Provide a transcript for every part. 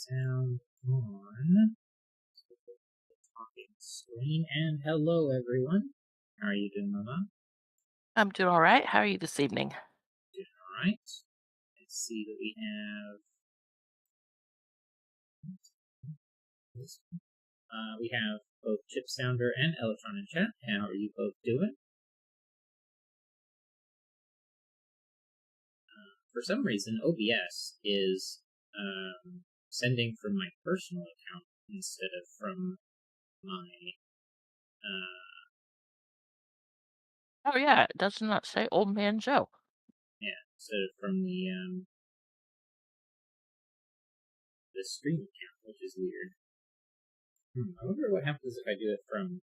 sound on the talking screen. And hello, everyone. How are you doing, Mama? I'm doing all right. How are you this evening? Doing all right. Let's see that we have this. We have both Chip Sounder and Electron in chat. How are you both doing? For some reason, OBS is sending from my personal account instead of from my Oh yeah, it does not say Old Man Joe. instead of from the stream account, which is weird. I wonder what happens if I do it from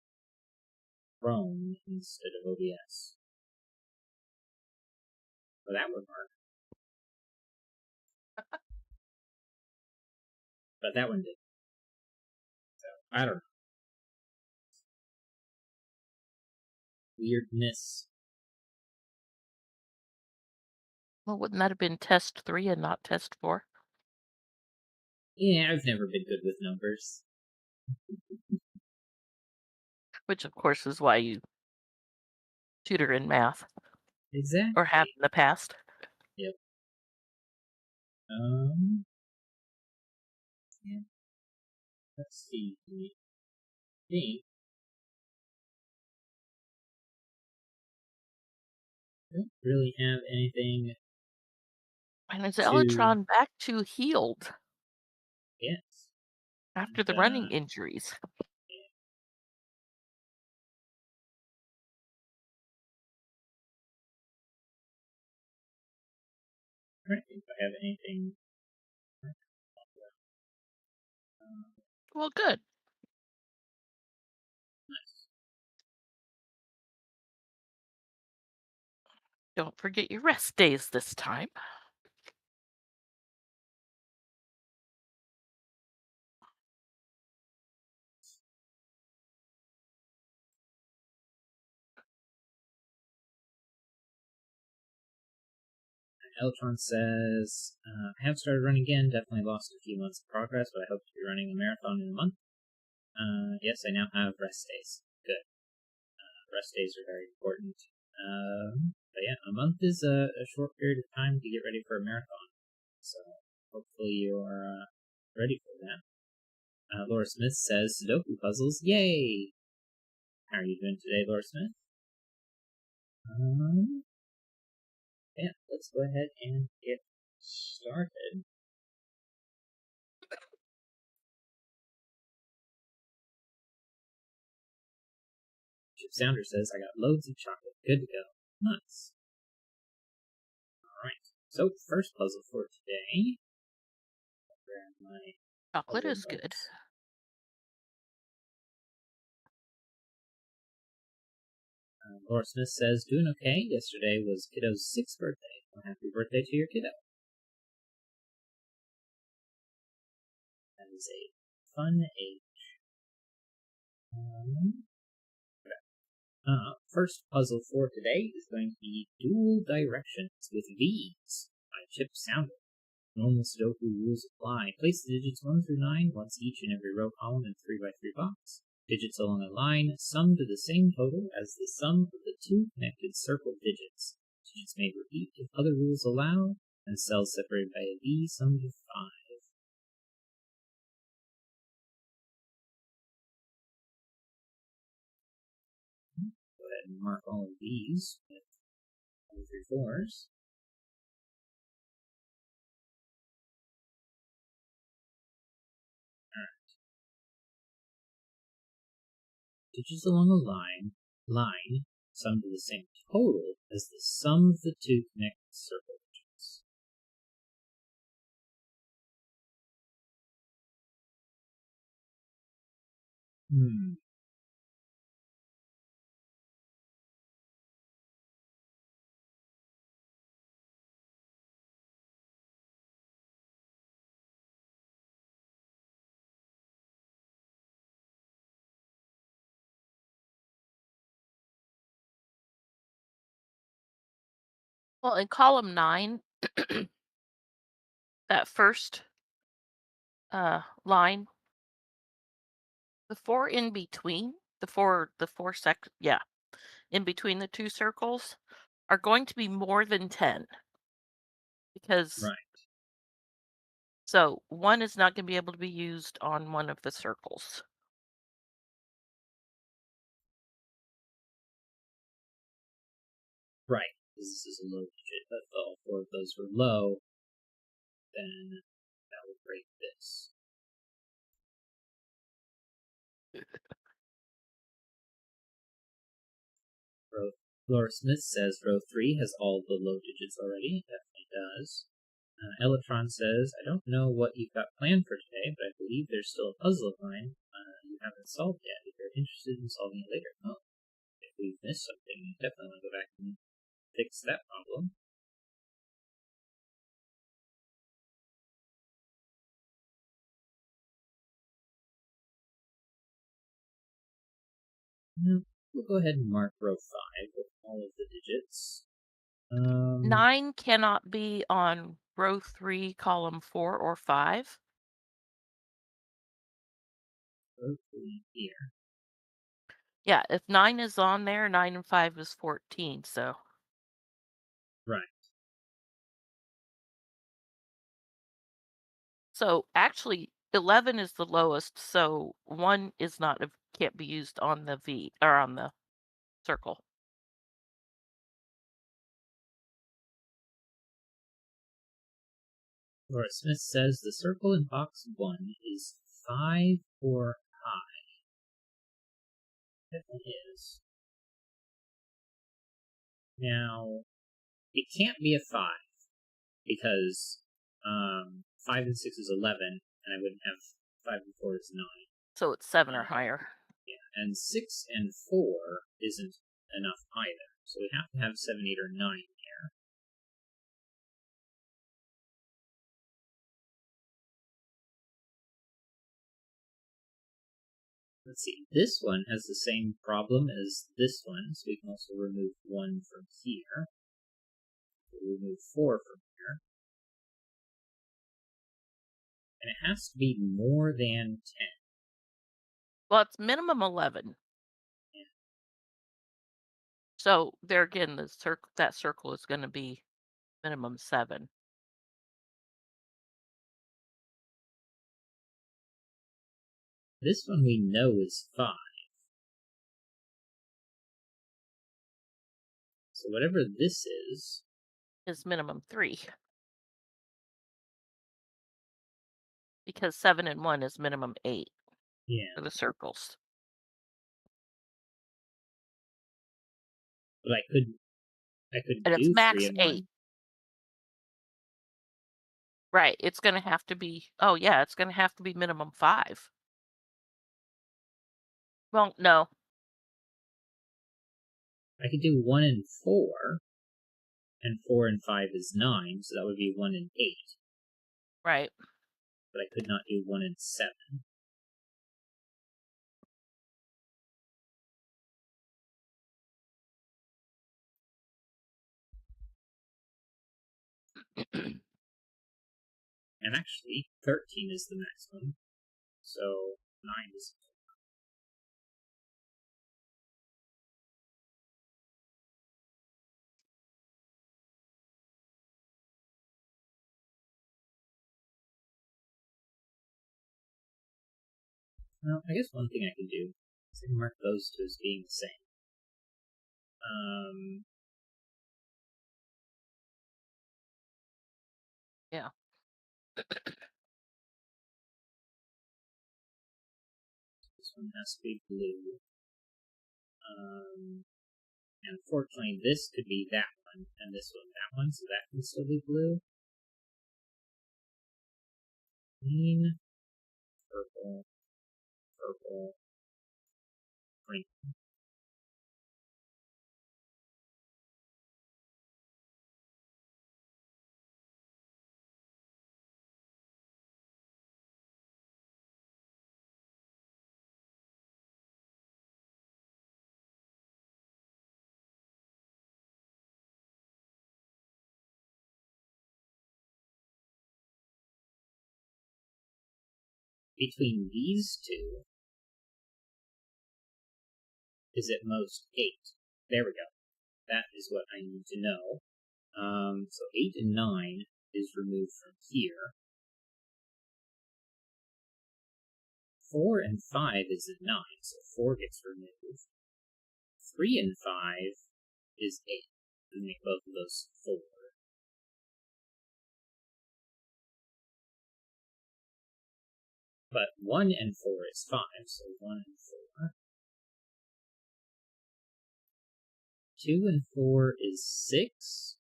Chrome instead of OBS. Well, that would work. But that one didn't. So, I don't know. Weirdness. Well, wouldn't that have been test 3 and not test 4? Yeah, I've never been good with numbers. Which, of course, is why you tutor in math, or have Exactly. in the past. Yep. Yeah. Let's see. I think I don't really have anything And is to. Electron back to healed Yes. after And, the running injuries? yeah, I don't think I have anything. Um, Well, good. nice. Don't forget your rest days this time. Eltron says, I have started running again. Definitely lost a few months of progress, but I hope to be running a marathon in a month. Yes, I now have rest days. Good. Rest days are very important. But yeah, a month is a short period of time to get ready for a marathon. So hopefully you're ready for that. Laura Smith says, Sudoku puzzles, yay! How are you doing today, Laura Smith? Yeah, let's go ahead and get started. Chip Sounder says, I got loads of chocolate. Good to go. Nice. Alright, so first puzzle for today. I'll grab my Chocolate puzzle is good. notes. Laura Smith says, doing okay. Yesterday was kiddo's 6th birthday. Well, happy birthday to your kiddo. That is a fun age. First puzzle for today is going to be Dual Directions with V's by Chip Sounder. Normal Sudoku rules apply. Place the digits 1 through 9 once each in every row column in 3x3 box. Digits along a line sum to the same total as the sum of the two connected circle digits. Digits may repeat if other rules allow, and cells separated by a V sum to 5. Go ahead and mark all of these with 1 through 4s. Digits along a line sum to the same total as the sum of the two connected circle digits. Hmm. Well, in column 9, that first line, the four in between, the four yeah, in between the two circles are going to be more than 10 because Right. so one is not going to be able to be used on one of the circles. Right. This is a low digit. But if all four of those were low, then that would break this. Laura Smith says row 3 has all the low digits already. It definitely does. Electron says, I don't know what you've got planned for today, but I believe there's still a puzzle of mine you haven't solved yet. If you're interested in solving it later. Oh, if we've missed something, you definitely want to go back and fix that problem. We'll go ahead and mark row 5 with all of the digits. 9 cannot be on row 3, column 4 or 5. Row 3 here. Yeah, if 9 is on there, 9 and 5 is 14, so. Right. So actually 11 is the lowest, so 1 is not can't be used on the V or on the circle. Laura Smith says the circle in box 1 is 5 or high. It definitely is. Now, it can't be a 5 because 5 and 6 is 11, and I wouldn't have 5 and 4 is 9. So it's 7 or higher. Yeah, and 6 and 4 isn't enough either. So we have to have 7, 8, or 9 here. Let's see, this one has the same problem as this one, so we can also remove 1 from here. We'll remove 4 from here. And it has to be more than 10. Well, it's minimum 11. Yeah. So there again, that circle is going to be minimum 7. This one we know is 5. So whatever this is minimum 3. Because 7 and 1 is minimum 8 for the circles. But I could And it's do 3 max and 8. 1. Right. It's going to have to be, oh yeah, it's going to have to be minimum 5. Well, no. I could do 1 and 4, and 4 and 5 is 9, so that would be 1 and 8. Right. But I could not do 1 and 7. And actually, 13 is the maximum, so 9 is. Well, I guess one thing I can do is I can mark those two as being the same. Yeah. This one has to be blue. And unfortunately, this could be that one, and this one that one, so that can still be blue. Green, purple, purple, green. between these two is at most 8. There we go. That is what I need to know. So 8 and 9 is removed from here. 4 and 5 is a 9, so 4 gets removed. 3 and 5 is 8. We make both of those 4. But 1 and 4 is 5, so 1 and 4. 2 and 4 is 6.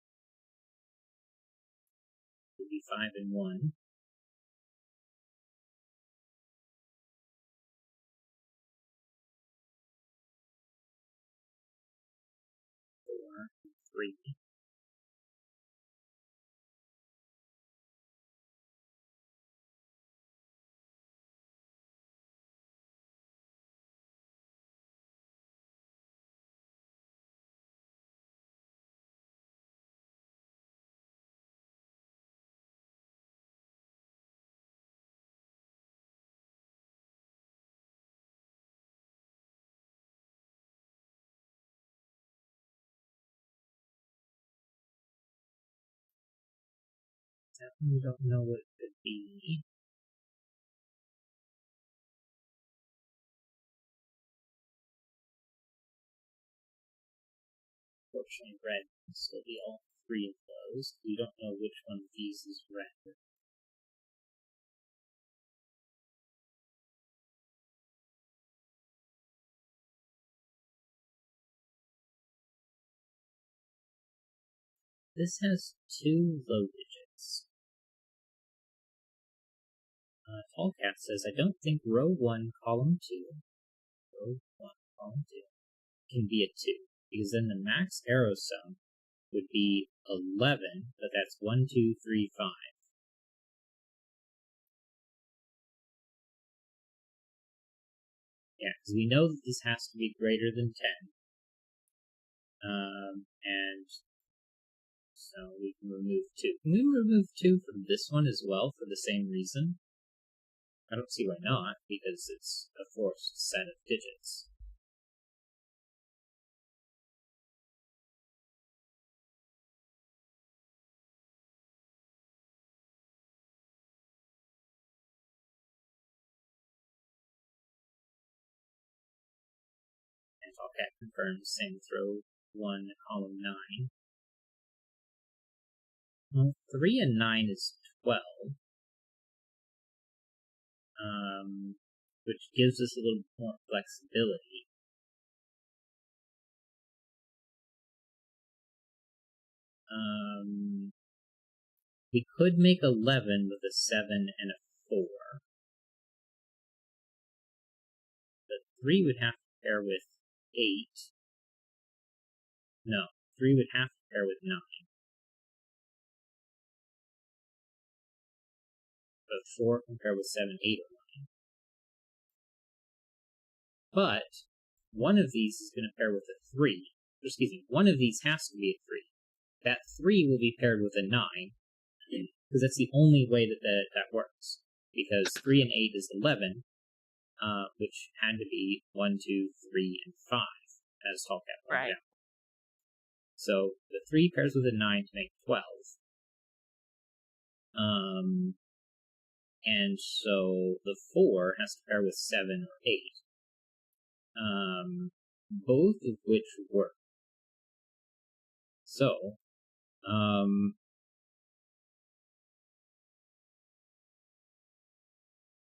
It would be 5 and 1. 4 and 3. Definitely don't know what it could be. Fortunately, red can still be all 3 of those. We don't know which one of these is red. This has 2 low digits. Tallcat says, I don't think row 1, column 2, can be a 2, because then the max arrow sum would be 11, but that's 1, 2, 3, 5. Yeah, because we know that this has to be greater than 10. And so we can remove 2. Can we remove 2 from this one as well for the same reason? I don't see why not, because it's a forced set of digits. And Tallcat confirms, same with row 1, column 9. Well, 3 and 9 is 12. Which gives us a little more flexibility. We could make 11 with a 7 and a 4. But 3 would have to pair with 8. No, 3 would have to pair with 9. But 4 can pair with 7, 8, or 9. But one of these is going to pair with a 3. Excuse me, one of these has to be a 3. That 3 will be paired with a 9, because that's the only way that works. Because 3 and 8 is 11, which had to be 1, 2, 3, and 5, as Tallcat pointed out. So the 3 pairs with a 9 to make 12. And so the 4 has to pair with 7 or 8. Both of which work. So,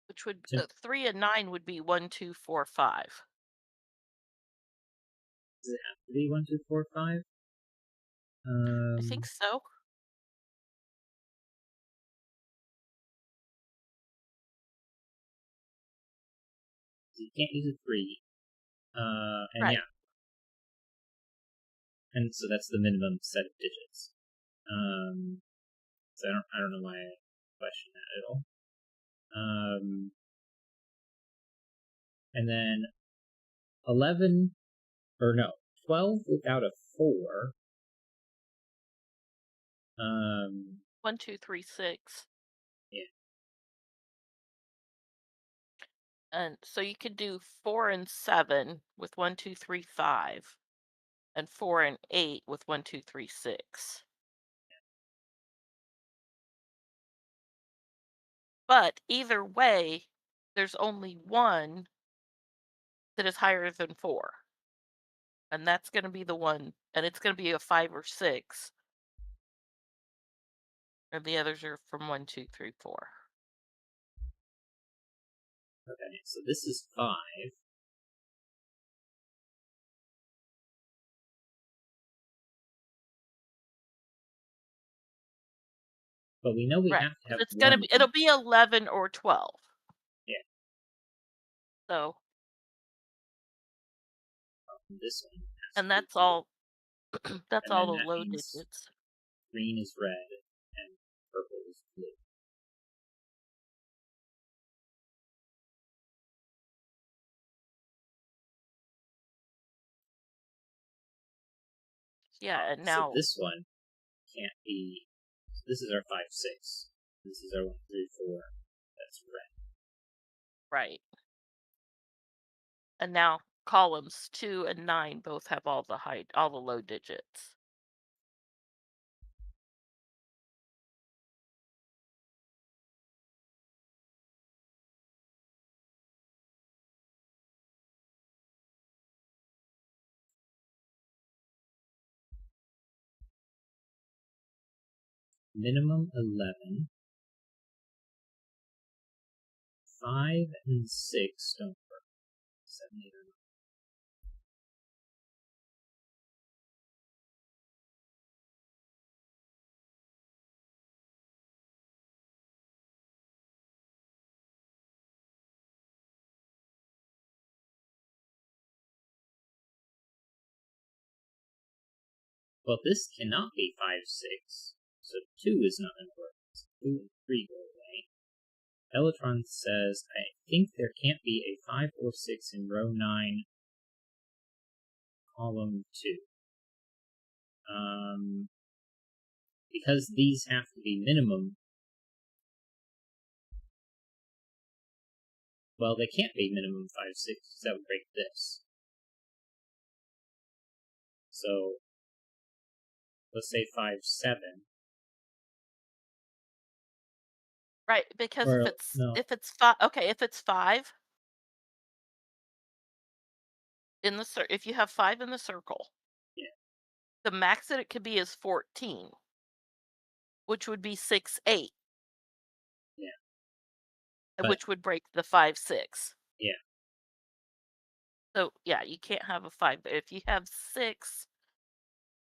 which would 3 and 9 would be 1, 2, 4, 5. Does it have to be 1, 2, 4, 5? I think so. You can't use a 3. And right. yeah. And so that's the minimum set of digits. So I don't know why I question that at all. And then 11, or no, 12 without a 4. 1, 2, 3, 6. Yeah. And so you could do 4 and 7 with 1, 2, 3, 5, and 4 and 8 with 1, 2, 3, 6. But either way, there's only one that is higher than 4. And that's going to be the one, and it's going to be a 5 or 6. And the others are from 1, 2, 3, 4. Okay, so this is 5. But we know we Right. have to have It's going to one. be, it'll be 11 or 12. Yeah. So, This one has and to be that's blue. all, that's And all then the that low means digits. green is red and purple is blue. Yeah, and So now, this one can't be. This is our 5, 6. This is our 1, 3, 4. That's red. right. And now columns 2 and 9 both have all the low digits. Minimum 11. 5 and 6 don't work. 7, 8, or 9. Well, this cannot be 5, 6. So 2 is not going to work. So 2 and 3 go away. Elotron says, I think there can't be a 5 or 6 in row 9, column 2. Because these have to be minimum. Well, they can't be minimum 5, 6, because that would break this. So, let's say 5, 7. Right, because Or, no, if it's 5, okay, if it's 5 in the if you have 5 in the circle, yeah, the max that it could be is 14, which would be 6, 8, yeah. and But, which would break the 5, 6. yeah, So, yeah, you can't have a 5. But if you have 6,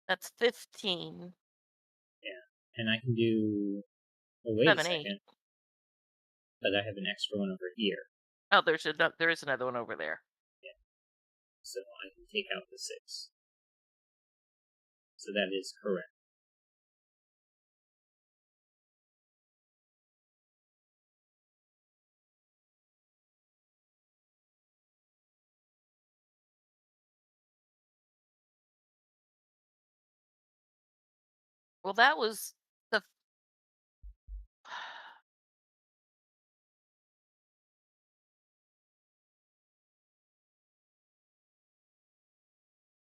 that's 15, yeah. And I can do. Oh, wait a 7, 8. second. But I have an extra one over here. Oh, there is another one over there. Yeah. So I can take out the 6. So that is correct. Well, that was the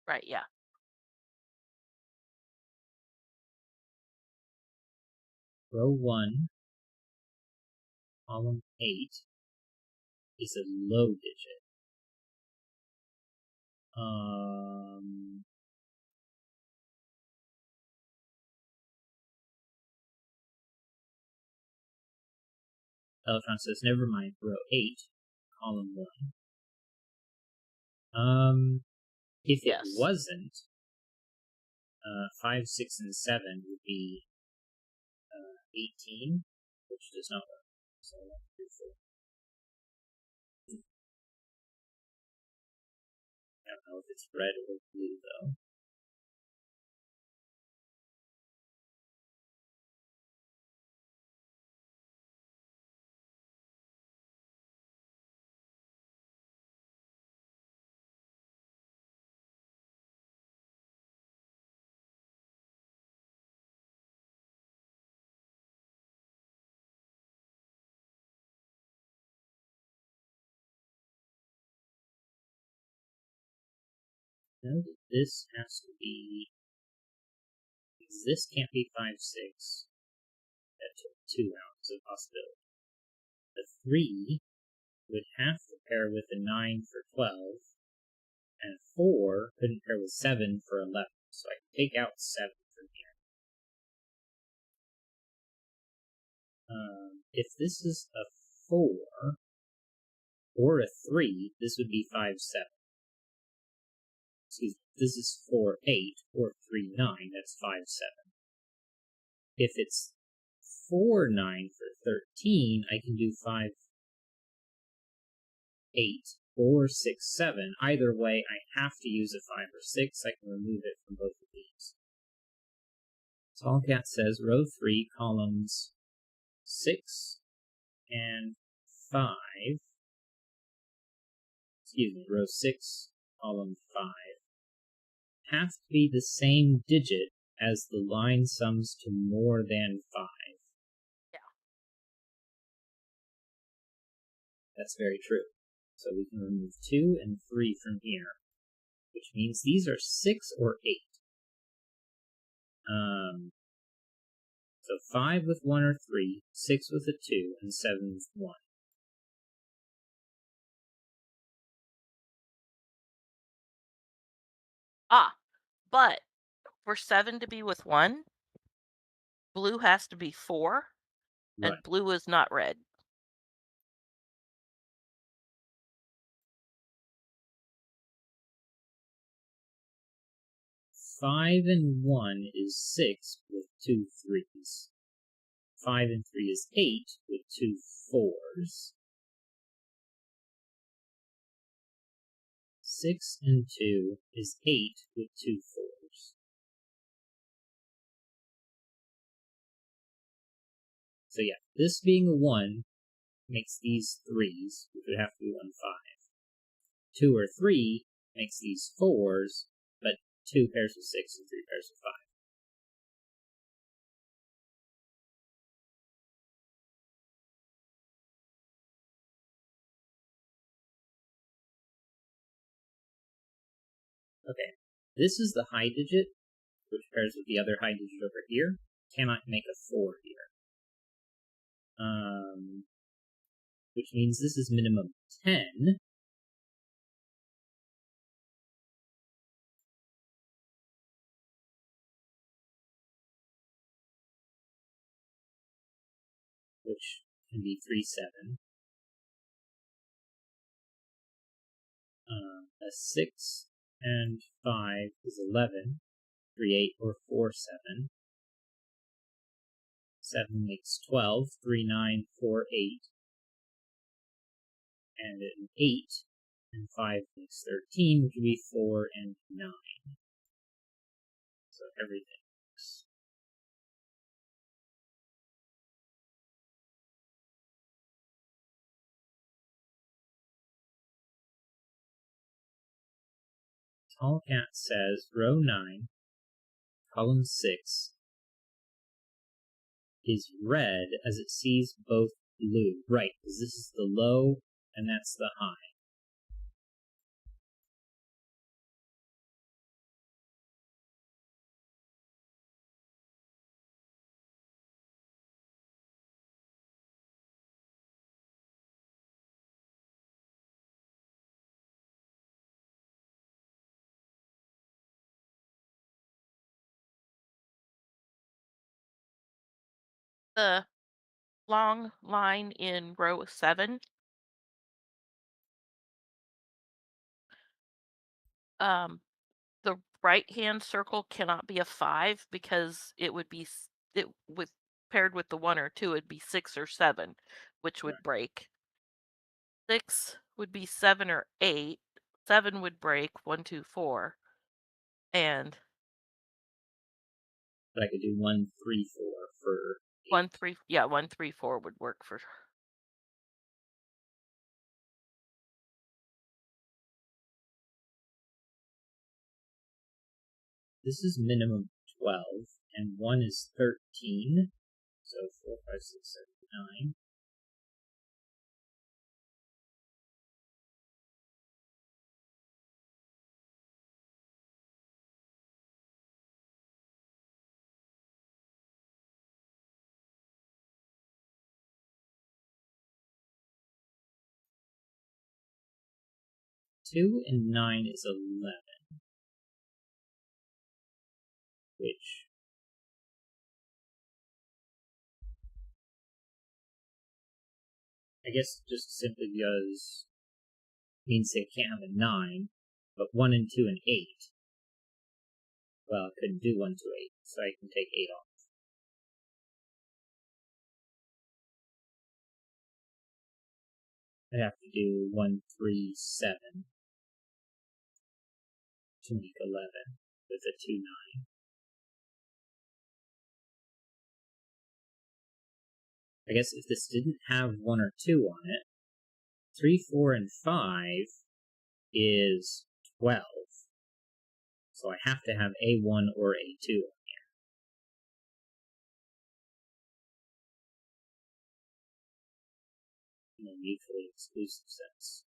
right, yeah. Row 1, column 8 is a low digit. Eltron says, never mind. Row 8, column 1. If it Yes. wasn't, 5, 6, and 7 would be 18, which does not work. So 1, 3, 4. I don't know if it's red or blue though. know that this has to be. This can't be 5, 6. That took 2 out as a possibility. The 3 would have to pair with a 9 for 12, and a 4 couldn't pair with 7 for 11. So I can take out 7 from here. If this is a 4 or a 3, this would be 5, 7. Excuse me, this is 4, 8 or 3, 9, that's 5, 7. If it's 4, 9 for 13, I can do 5, 8 or 6, 7. Either way, I have to use a 5 or 6. I can remove it from both of these. Tallcat says row 3, columns 6 and 5. Excuse me, row 6, column 5. Have to be the same digit as the line sums to more than 5. Yeah. That's very true. So we can remove 2 and 3 from here, which means these are 6 or 8. So 5 with 1 or 3, 6 with a 2, and 7 with 1. But for 7 to be with 1, blue has to be 4, Right. and blue is not red. Five and 1 is 6 with 2 3s. 5 and 3 is 8 with 2 4s. 6 and 2 is 8 with 2 4s. So yeah, this being a 1 makes these 3s, which would have to be 1, 5. 2 or 3 makes these 4s, but 2 pairs of 6 and 3 pairs of 5. Okay, this is the high digit, which pairs with the other high digit over here. Cannot make a 4 here. Which means this is minimum 10. Which can be 3, 7. A 6 and 5 is 11. 3, 8 or 4, 7. 7 makes 12. 3, 9, 4, 8. And an 8 and 5 makes 13, which would be 4 and 9. So everything works. Tallcat says row 9, column 6 is red as it sees both blue. Right, because this is the low and that's the high. The long line in row 7, the right-hand circle cannot be a 5 because it would be paired with the 1 or 2, it'd be 6 or 7, which would break. 6 would be 7 or 8. 7 would break 1, 2, 4, and But I could do 1, 3, 4 for 8. 1, 3. Yeah, 1, 3, 4 would work for. This is minimum 12, and 1 is 13. So 4, 5, 6, 7, 9. 2 and 9 is 11. Which I guess just simply because means they can't have a 9, but 1 and 2 and 8. Well, I couldn't do 1 to 8, so I can take 8 off. I'd have to do 1, 3, 7 to make 11 with a 2, 9. I guess if this didn't have 1 or 2 on it, 3, 4, and 5 is 12. So I have to have A1 or A2 on here. In a mutually exclusive sense.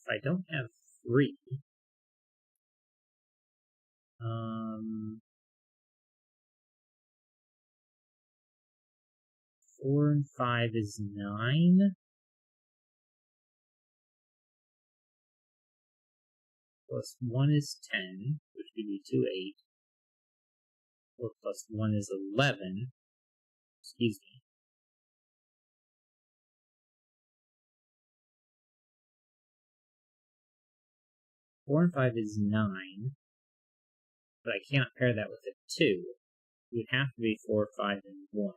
If I don't have 3, 4 and 5 is 9. Plus 1 is 10, which would be 2, 8. 4 plus 1 is 11. Excuse me. 4 and 5 is 9. But I cannot pair that with a 2. It would have to be 4, 5, and 1.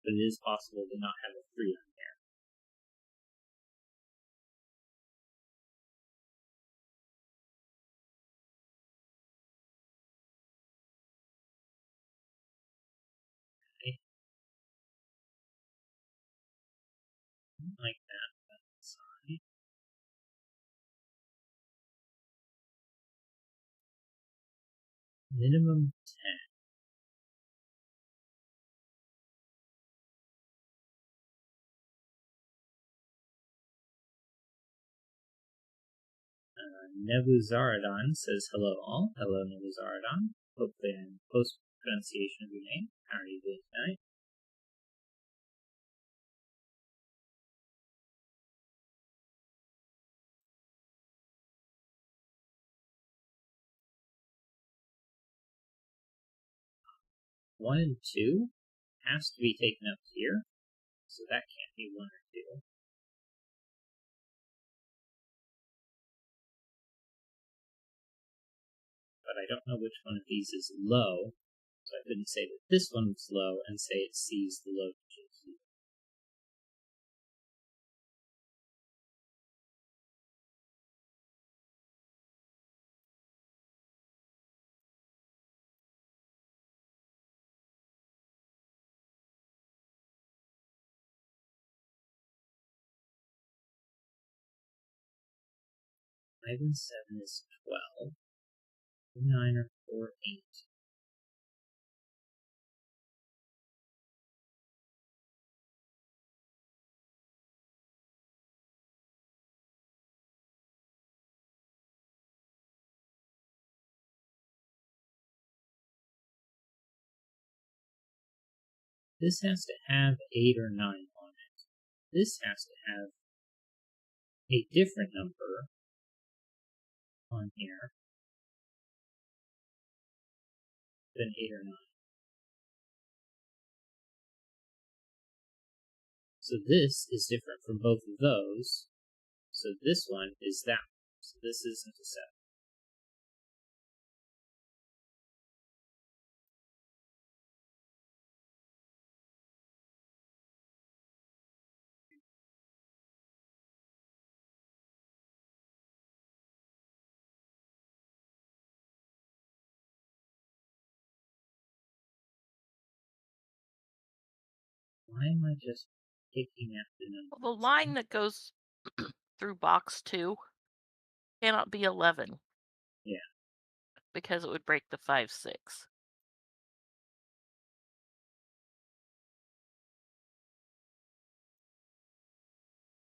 But it is possible to not have a 3 on there. Okay. Like that. Sorry. Minimum 10. Nebuzaradon says hello all. Hello, Nebuzaradon. Hopefully I'm close pronunciation of your name. How are you doing tonight? One and two has to be taken up here, so that can't be 1 or 2. But I don't know which one of these is low, so I couldn't say that this one was low and say it sees the low digit here. Five and 7 is 12. 9 or 4, 8. This has to have 8 or 9 on it. This has to have a different number on here than 8 or 9. So this is different from both of those. So this one is that one. So this isn't a 7. Why am I just picking at the numbers? Well, the line that goes through box 2 cannot be 11. Yeah. Because it would break the 5, 6.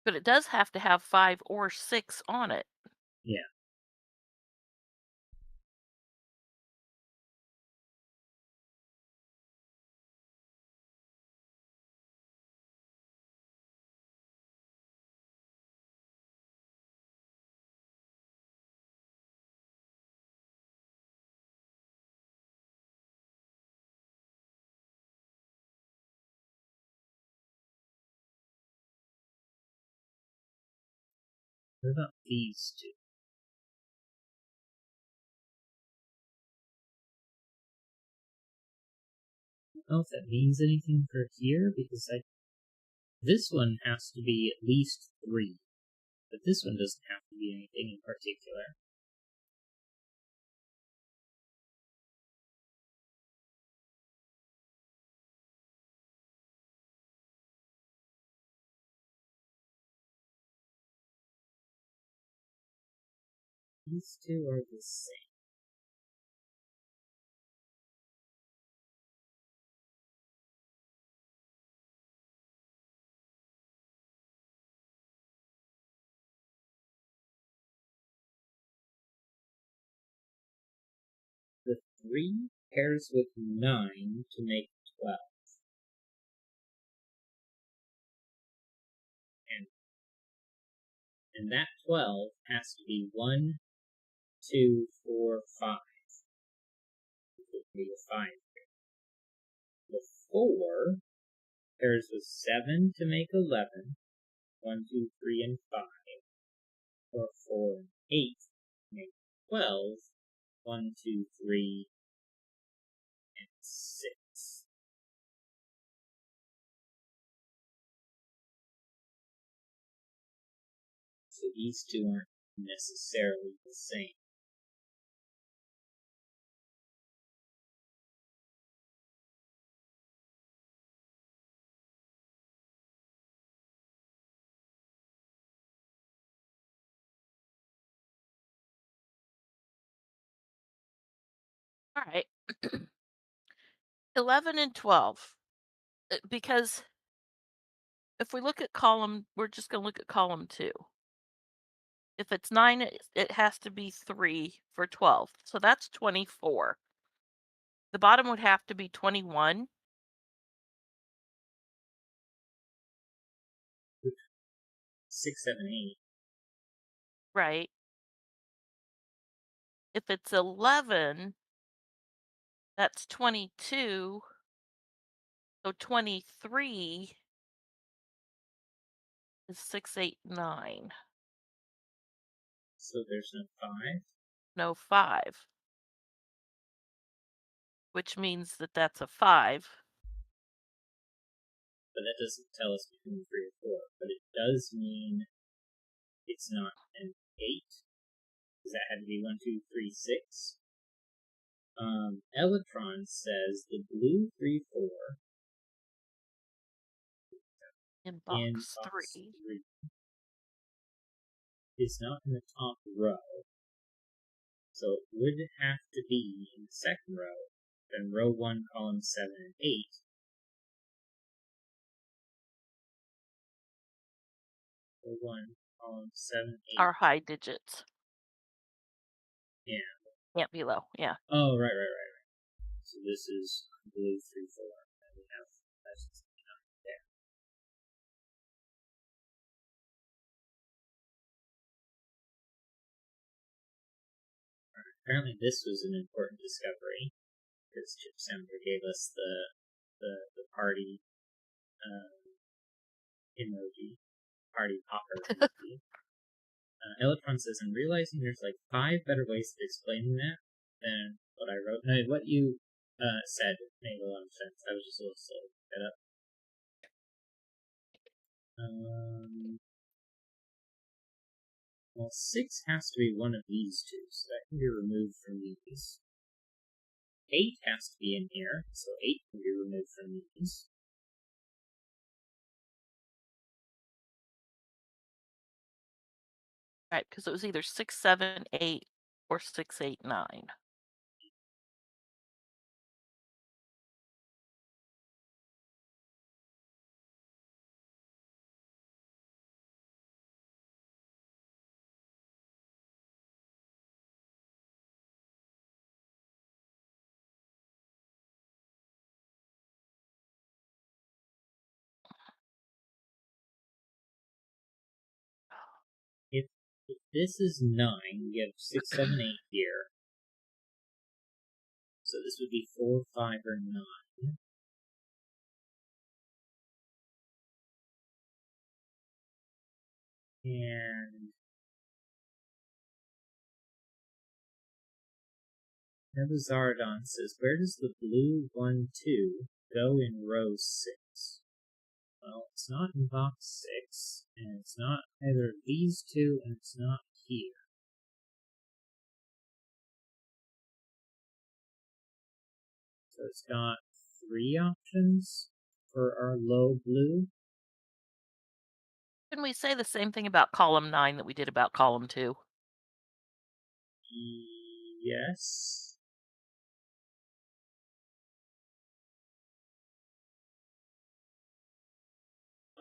But it does have to have 5 or 6 on it. Yeah. What about these two? I don't know if that means anything for here, because this one has to be at least 3, but this one doesn't have to be anything in particular. These two are the same. The 3 pairs with 9 to make 12. And that 12 has to be 1, 2, 4, 5. It would be a 5 here. The 4 pairs with 7 to make 11. 1, 2, 3, and 5. Or 4 and 8 to make 12. 1, 2, 3, and 6. So these two aren't necessarily the same. All right. 11 and 12. Because if we look at column, we're just going to look at column 2. If it's 9, it has to be 3 for 12. So that's 24. The bottom would have to be 21. 6, 7, 8. Right. If it's 11, that's 22. So 23 is 6, 8, 9. So there's no 5. No 5. Which means that that's a 5. But that doesn't tell us between 3 or 4. But it does mean it's not an 8. Because that had to be 1, 2, 3, 6. Electron says the blue 3, 4 In in box box 3. 3 is not in the top row. So it would have to be in the second row. Then row 1, column 7 and 8. Row 1, column 7, 8. Are high digits. Yeah. Can't be low. Yeah. Oh, right. So this is blue 3, 4. And we have that's there. Apparently this was an important discovery because Chip Sounder gave us the party emoji, party popper emoji. Electron says, I'm realizing there's like 5 better ways of explaining that than what I wrote. No, what you said made a lot of sense. I was just a little slow to get up. Well, 6 has to be one of these two, so that can be removed from these. 8 has to be in here, so 8 can be removed from these. Right. Because it was either 6, 7, 8 or 6, 8, 9. If this is 9, we have 6, 7, 8 here. So this would be 4, 5, or 9. And Nebuzaradon says, where does the blue 1, 2 go in row 6? Well, it's not in box 6, and it's not either of these two, and it's not here. So it's got 3 options for our low blue. Can we say the same thing about column 9 that we did about column 2? Yes.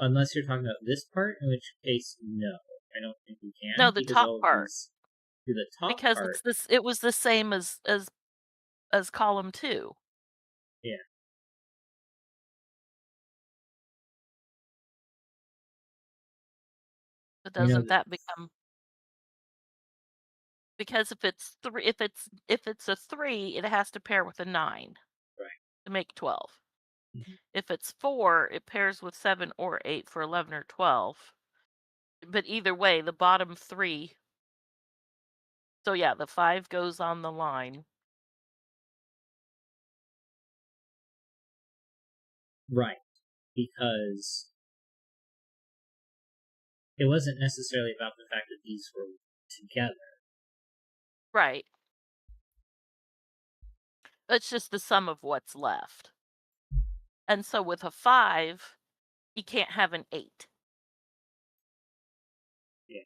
Unless you're talking about this part, in which case, no. I don't think we can. No, the because top all of part. these, to the top Because part. it was the same as column 2. Yeah. But We know doesn't that become, because if it's a 3, it has to pair with a 9 right. to make 12. Mhm. If it's 4, it pairs with 7 or 8 for 11 or 12. But either way, the bottom 3. So yeah, the 5 goes on the line. Right. Because it wasn't necessarily about the fact that these were together. Right. It's just the sum of what's left. And so with a 5, you can't have an 8. Yeah.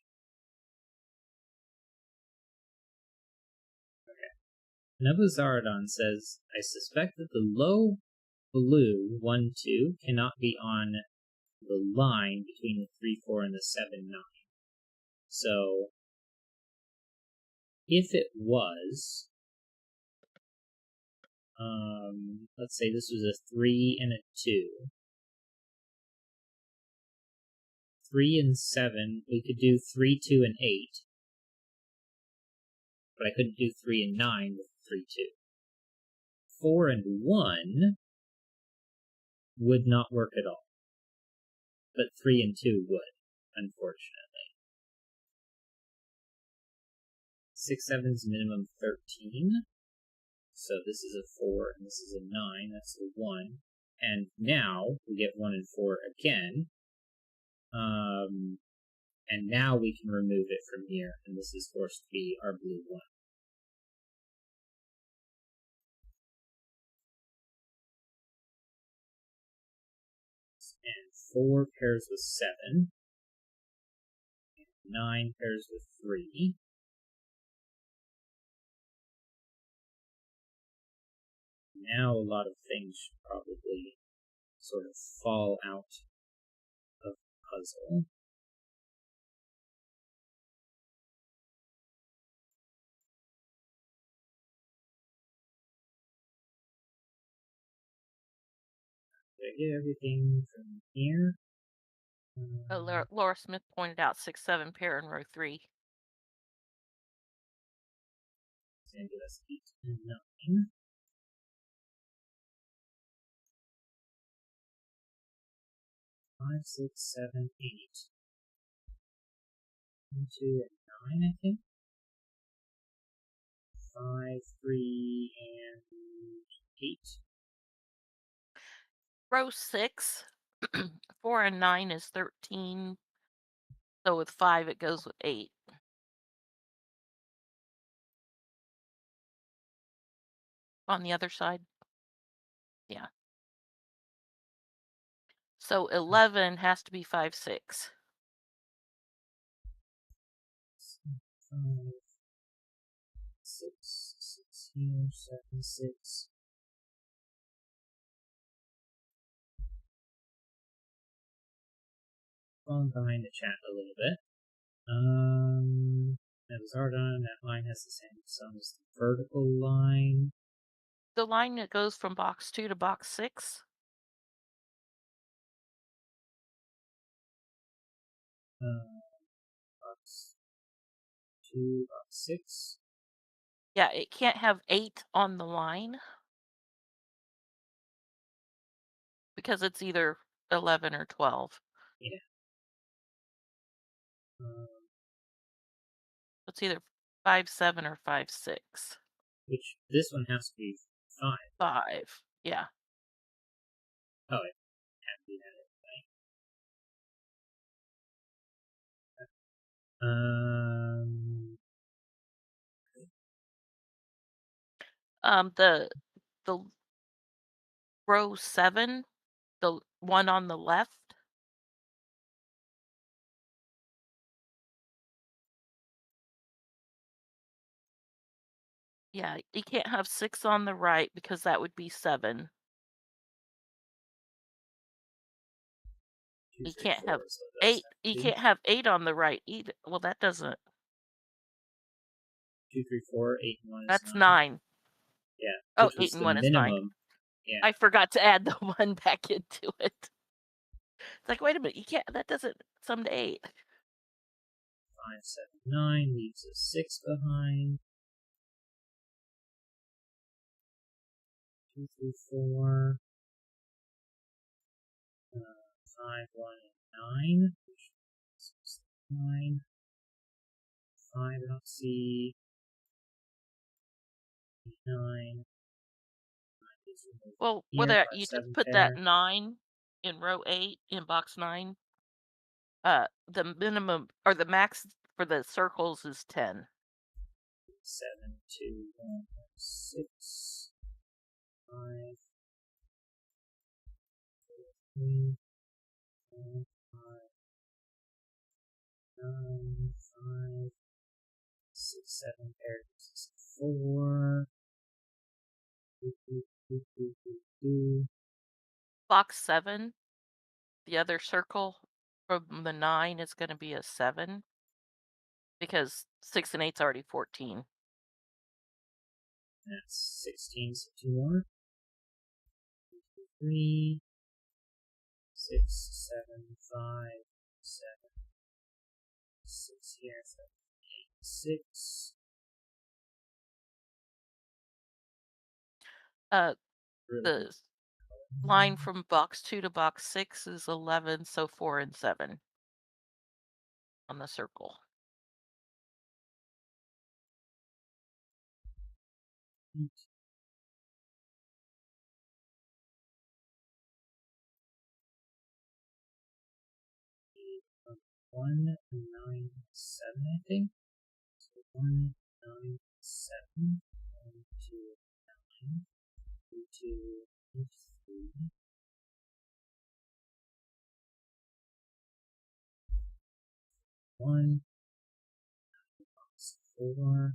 Okay. Nebuzaradon says, I suspect that the low blue 1, 2 cannot be on the line between the 3, 4 and the 7, 9. So, if it was, let's say this was a 3 and a 2. 3 and 7, we could do 3, 2, and 8. But I couldn't do 3 and 9 with 3, 2. 4 and 1 would not work at all. But 3 and 2 would, unfortunately. 6, 7's minimum 13. So this is a 4 and this is a 9. That's a 1. And now we get 1 and 4 again. And now we can remove it from here. And this is forced to be our blue 1. And 4 pairs with 7. 9 pairs with 3. Now a lot of things should probably sort of fall out of the puzzle. Did I get everything from here? Laura Smith pointed out 6, 7 pair in row 3. It's going to give us 8 and 9. 5, 6, 7, 8. 1, 2, and 9, I think. 5, 3, and 8. Row 6, 4 and 9 is 13. So with 5, it goes with 8. On the other side. Yeah. So 11 has to be 5, 6. 5, 6, 6 here, 7, 6. Falling behind the chat a little bit. That was Ardon. That line has the same sum as the vertical line. The line that goes from box 2 to box 6. Box 2, box 6. Yeah, it can't have 8 on the line because it's either 11 or 12. Yeah. It's either 5, 7 or 5, 6. Which this one has to be 5. 5. Yeah. Oh, it can't be that The row 7, the one on the left. Yeah, you can't have 6 on the right because that would be 7. 2, You 3, can't 4, have so it does 8. have You to be can't have 8 on the right either. Well, that doesn't. 2, 3, 4, 8, and 1 is That's 9. 9. Yeah, Oh, which 8 was and the 1 is 9. minimum. Yeah, I forgot to add the 1 back into it. It's like, wait a minute, you can't. That doesn't sum to 8. 5, 7, 9 leaves a 6 behind. 2, 3, 4, 5, 1, and 9. Which is 9. 5, I don't see. 9. Well, Here, whether box you just 7 put that pair. 9 in row 8 in box 9, the minimum or the max for the circles is 10. 7, 2, 1, 6, 5, 3, 4, 5, 9, 5, 6, 7 pairs. 4. Do, do, do, do, do, do. Box 7, the other circle from the 9 is going to be a 7 because 6 and 8's already 14. That's 16, so 2 more. 3, 6, 7, 5, 7, 6 here, 7, 8, 6. The line from box 2 to box 6 is 11, so 4 and 7 on the circle. One, 9, 7, I think. So 1, 9, 7, 1, 2, 9, 2, 2, 3. 1, 4.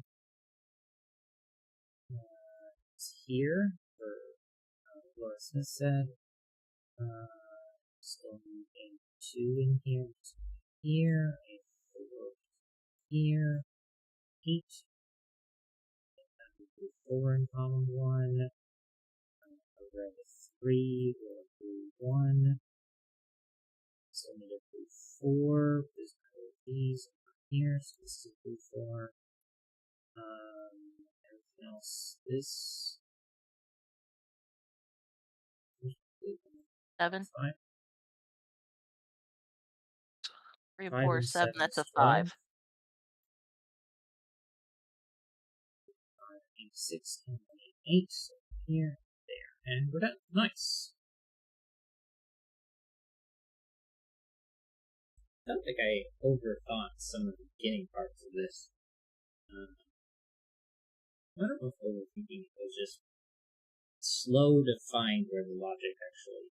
It's here for Laura Smith said. Still moving 2 in here, here, a 4 here, 8. 4 in column 1. A red 3 or a blue 1. So we need a blue 4. There's no these here, so this is a blue 4. Everything else is 7, 5. 3 and 5 4 and is 7. 7 That's a is 12. 5. 5, 8, 6, and 8. So here, there, and we're done. Nice. I don't think I overthought some of the beginning parts of this. I don't know if overthinking it was just slow to find where the logic actually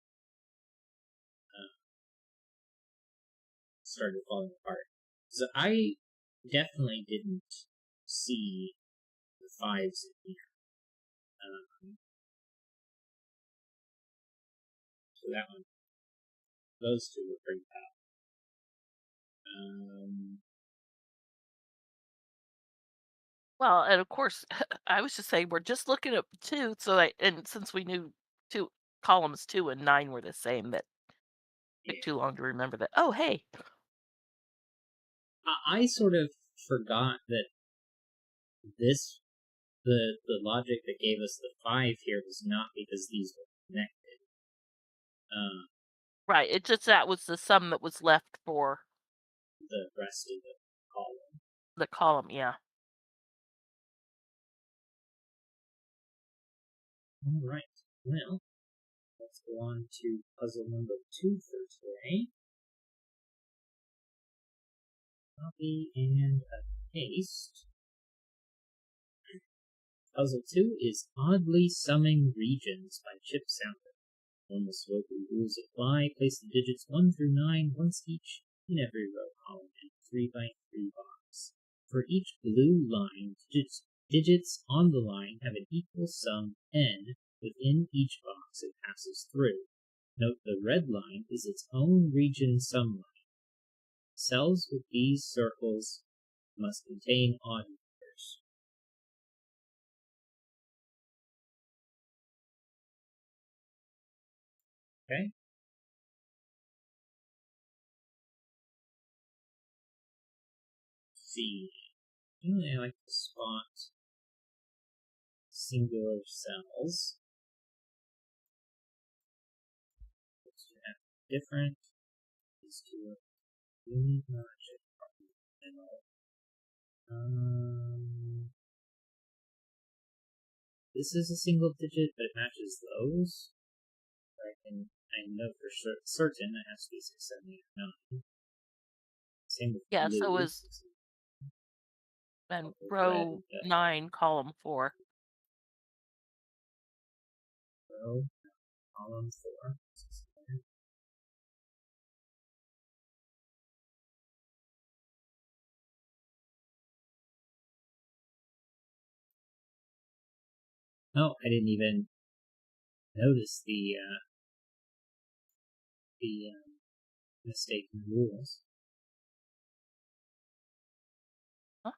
started falling apart. So I definitely didn't see the 5s in here. So that one, those two were pretty bad. Well, and of course, I was just saying we're just looking at 2, and since we knew 2 columns 2 and 9 were the same, that took Yeah. too long to remember that. Oh, hey. I sort of forgot that this the logic that gave us the 5 here was not because these were connected. Right. It just that was the sum that was left for The rest of the column. the column. Yeah. All right. Well, let's go on to puzzle number 2 for today. Copy and paste. Puzzle 2 is Oddly Summing Regions by Chip Sounder. Normal Sudoku rules apply. Place the digits 1 through 9 once each in every row column in a 3x3 box. For each blue line, digits on the line have an equal sum n within each box it passes through. Note the red line is its own region sum line. Cells with these circles must contain odd numbers. Okay? C. Usually I like to spot singular cells. These two have different. These two are really large. This is a single digit, but it matches those. I know for certain it has to be 6, 7, 8, 9. Same with Yeah. So blue. is and Red, row 9, column 4. row, column 4. Oh, I didn't even notice the mistake in the rules. Huh?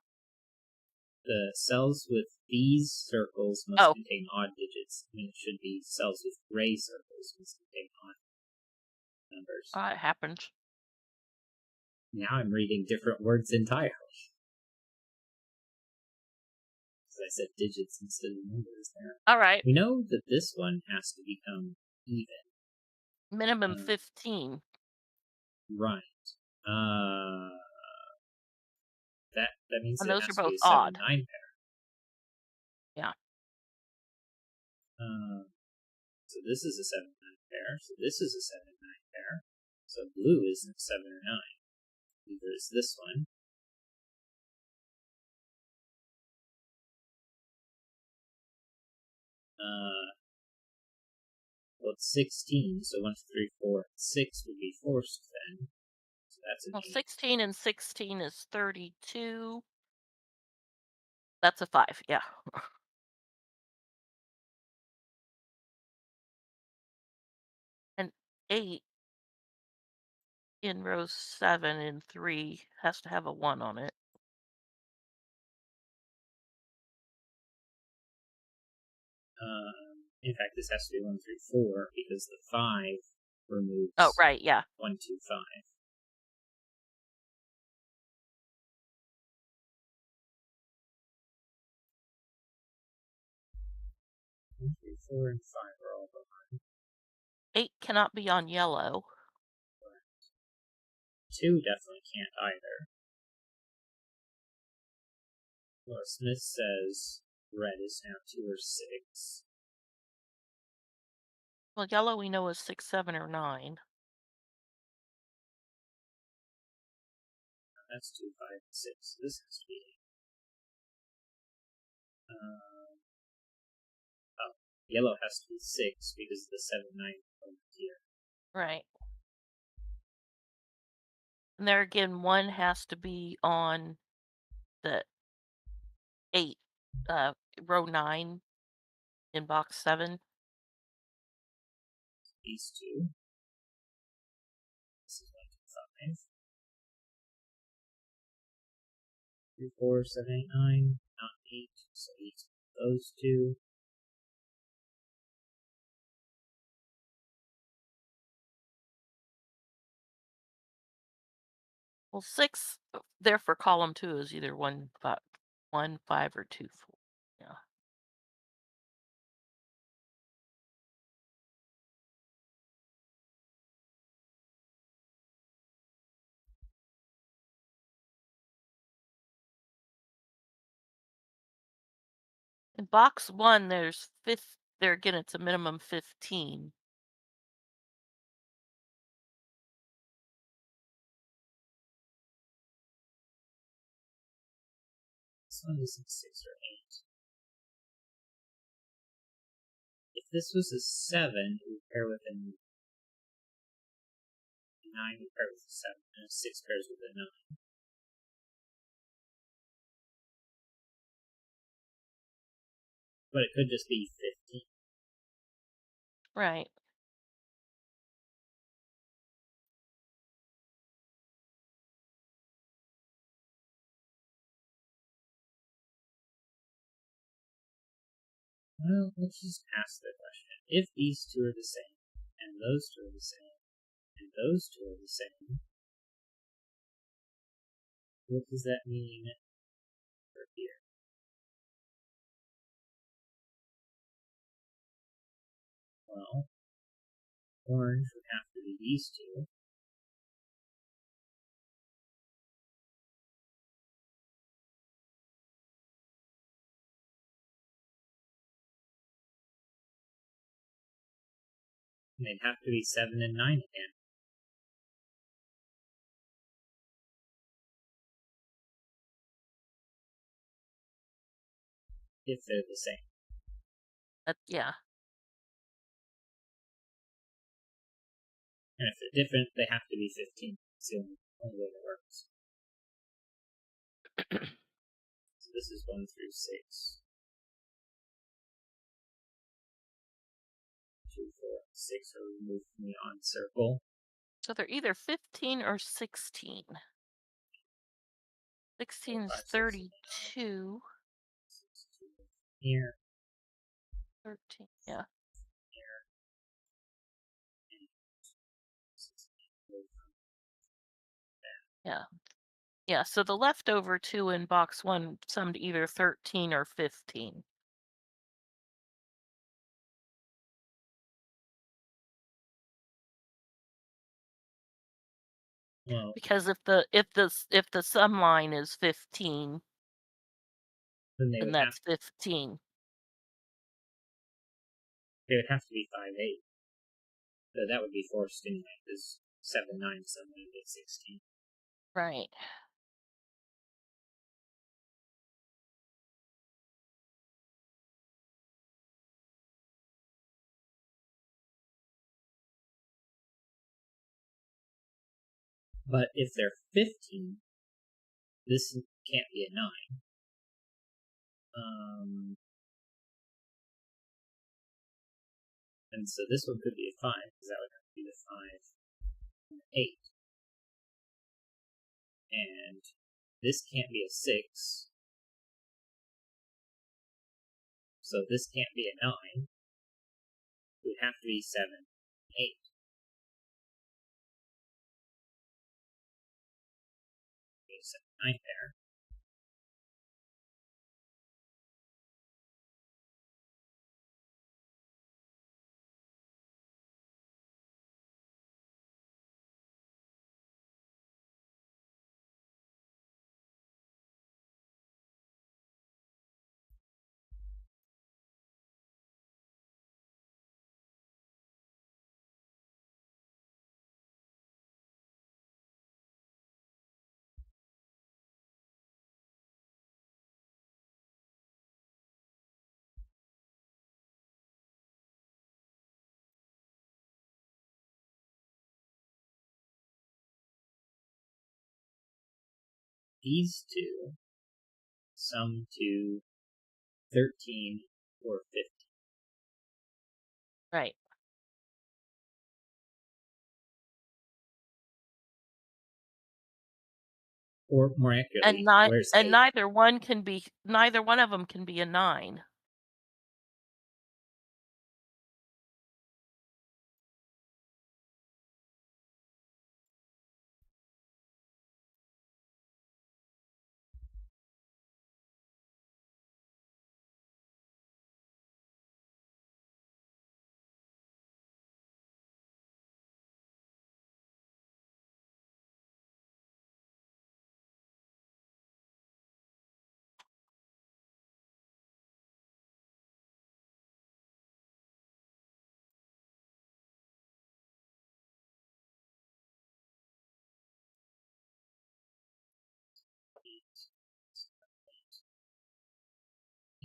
The cells with these circles must Oh. contain odd digits, and it should be cells with gray circles must contain odd numbers. It happens. Now I'm reading different words entirely. Because I said digits instead of numbers there. All right. We know that this one has to become even. Minimum 15. Right. That means And it those are has to be both a 7, odd. 9 pair. Yeah. So this is a 7, 9 pair. So this is a 7, 9 pair. So blue isn't 7 or 9. Either is this one. Well, it's 16, so 1, 2, 3, 4, 6 would be forced then. So that's an Well, 8. 16 and 16 is 32. That's a 5. Yeah. And 8 in rows 7 and 3 has to have a 1 on it. In fact, this has to be 1, 3, 4 because the 5 removes Oh, right. Yeah. 1, 2, 5. 1, 3, 4, and 5 are all behind. 8 cannot be on yellow. 2 definitely can't either. Laura Smith says red is now 2 or 6. Well, yellow we know is 6, 7, or 9. That's 2, 5, and 6. This has to be 8. Oh, yellow has to be 6 because the 7, 9 component here. Right. And there again, 1 has to be on the 8, row 9 in box 7. These 2. This is 1, 2, 5. 3, 4, 7, 8, 9. Not 8. So 8. Those 2. Well, 6 there for column 2 is either 1, 5, 1, 5, or 2, 4. Yeah. In box 1, there again, it's a minimum 15. This one is 6 or 8. If this was a 7, it would pair with a 9 would pair with a 7, and a 6 pairs with a 9. But it could just be 15. Right. Well, let's just ask the question. If these two are the same, and those two are the same, and those two are the same, what does that mean for here? Well, orange would have to be these two. And they'd have to be 7 and 9 again. If they're the same. Yeah. And if they're different, they have to be 15. It's the only way that works. So this is 1 through 6. 2, 4, 6 are removed from the on circle. So they're either 15 or 16. 16 is 32. Here. 13, yeah. Here. Yeah. Yeah, so the leftover 2 in box 1 summed either 13 or 15. Well, Because if the sum line is 15, then that's 15. They would have to be 5, 8. So that would be forced anyway, because 7, 9 suddenly would be 16. Right. But if they're 15, this can't be a 9. And so this one could be a 5, because that would have to be the 5 and 8. And this can't be a 6. So this can't be a 9. It would have to be 7, 8. There's a 9 there. These two sum to 13 or 15. Right. Or more accurately, where's 8? Neither one of them can be a 9.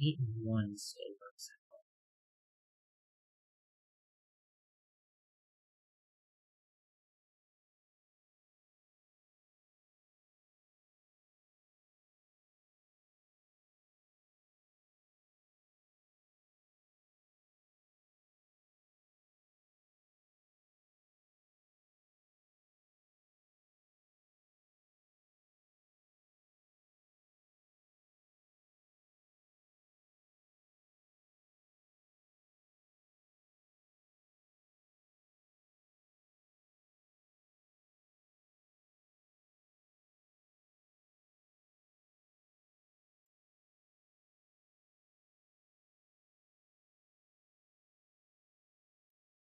8 and 1 still works out.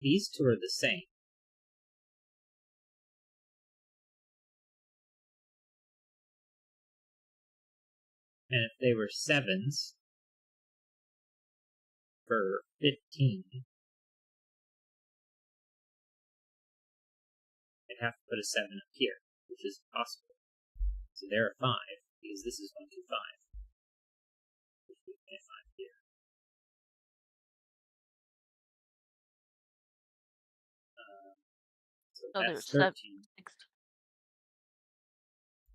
These two are the same. And if they were 7s for 15, I'd have to put a 7 up here, which is possible. So they're a 5, because this is 1, 2, 5. Which would be a 5 here. So that's 13.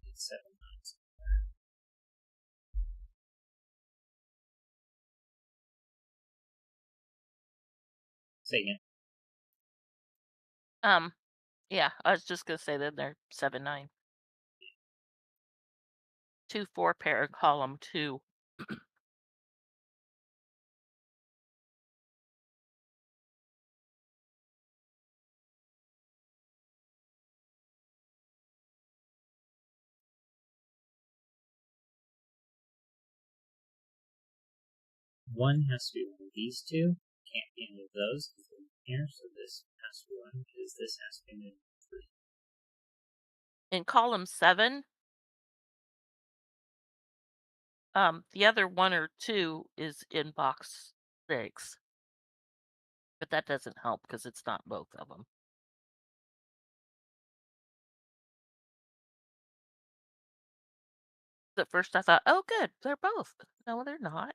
It's 7 9s. Say again. Yeah, I was just gonna say that they're 7 9. 2 4 pair in column 2. One has to be one of these two. Can't be any of those because they're here. So this has to be one because this has to be moved 3. In column 7, the other 1 or 2 is in box 6. But that doesn't help because it's not both of them. At first I thought, oh good, they're both. No, they're not.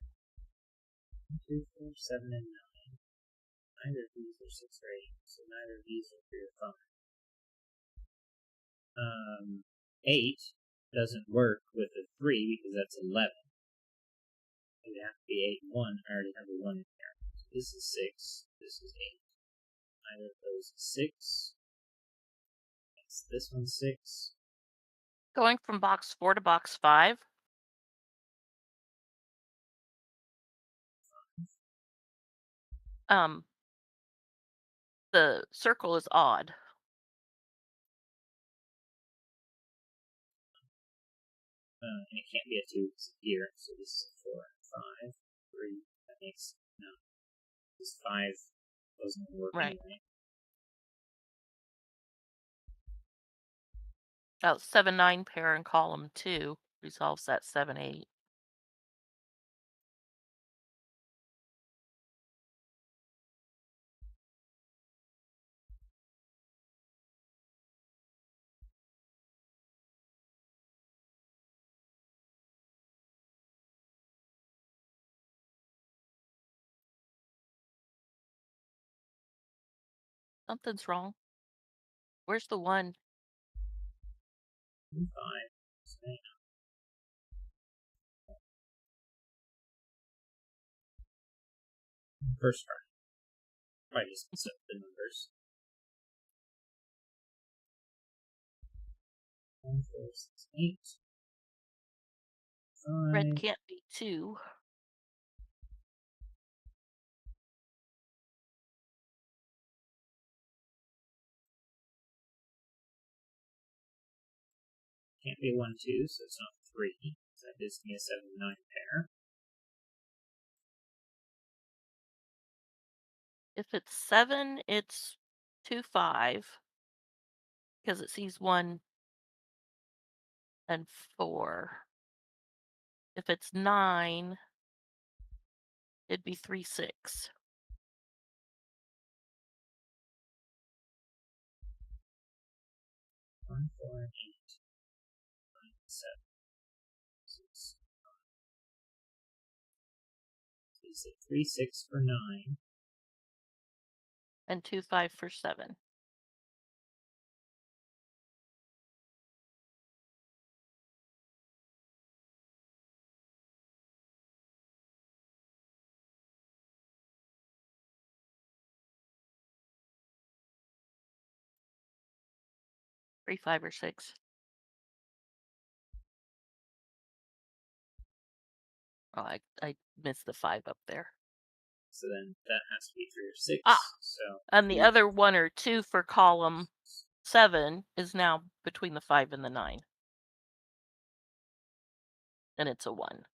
1, 2, 4, 7, and 9. Neither of these are 6 or 8, so neither of these are 3 or 5. 8 doesn't work with a 3 because that's 11. It would have to be 8 and 1. I already have a 1 in there. So this is 6. This is 8. Neither of those is 6. It's this one's 6. Going from box 4 to box 5. The circle is odd. And it can't be a 2 because it's here. So this is a 4 and 5. 3. That makes no. This 5 wasn't going to work Right. anyway. Oh, 7 9 pair in column 2 resolves that 7 8. Something's wrong. Where's the 1? 5. First try. Probably just mix up the numbers. 1, 4, 6, 8. 5. Red can't be 2. Can't be 1, 2, so it's not 3. So that gives me a 7 9 pair. If it's 7, it's 2 5 because it sees 1 and 4. If it's 9, it'd be 3 6. 1, 4, and 8. 9, 7. 6. 3-6 for 9. And 2-5 for 7. Three, 5, or 6. Oh, I missed the 5 up there. So then that has to be 3 or 6. Ah! So And the other 1 or 2 for column 7 is now between the 5 and the 9. And it's a 1.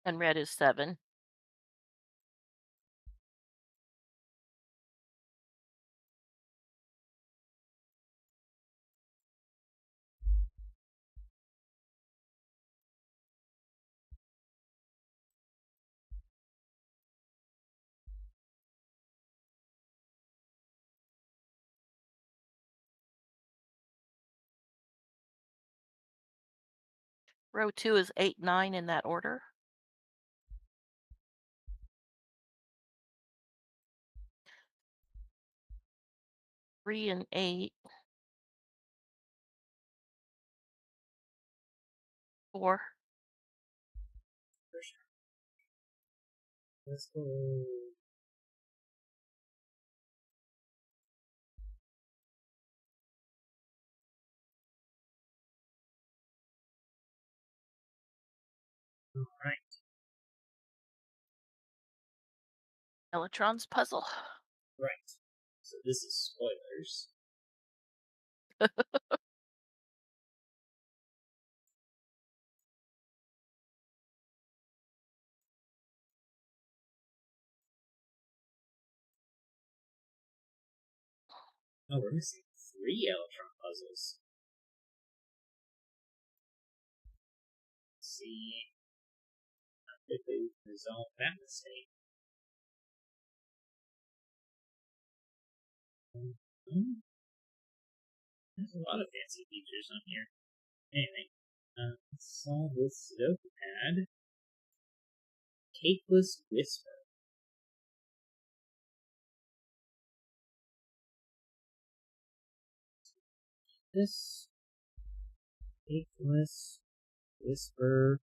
And red is 7. Row 2 is 8, 9 in that order. Three and 8. 4. for sure. Let's go. All right. Electrons puzzle. Right. So this is spoilers. Oh, we're missing 3 electron puzzles. Let's see how quickly we can resolve that mistake. There's a lot of fancy features on here. Anyway, let's solve this Sudoku pad. Capeless Whisper. This Capeless Whisper.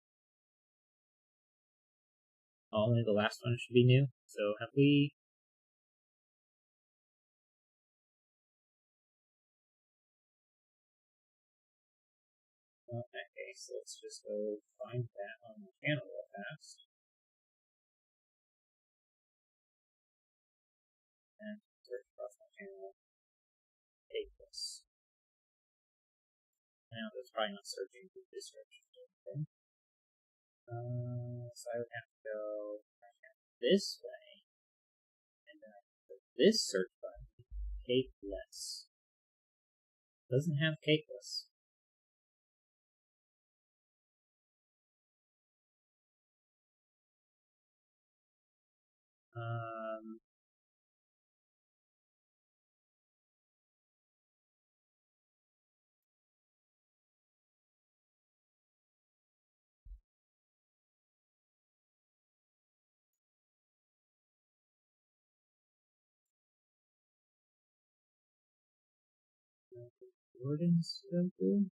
Only the last one should be new. So have we? Well, in that case, let's just go find that on the channel real fast. And search across my channel. Capeless. Now that's probably not searching through this description. Okay. So I would have to go this way, and then I put this search button, Capeless. Doesn't have Capeless. Um, Jordan's Sudoku.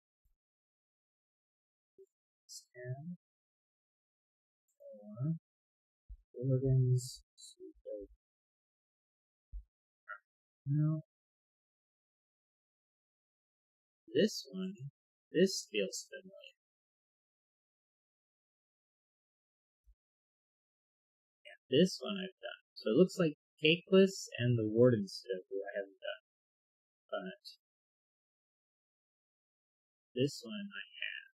Scan. Or Jordan's Sudoku. No. This one, this feels familiar. Yeah, this one I've done. So it looks like Cakeless and the Warden Sudoku I haven't done. But this one I have.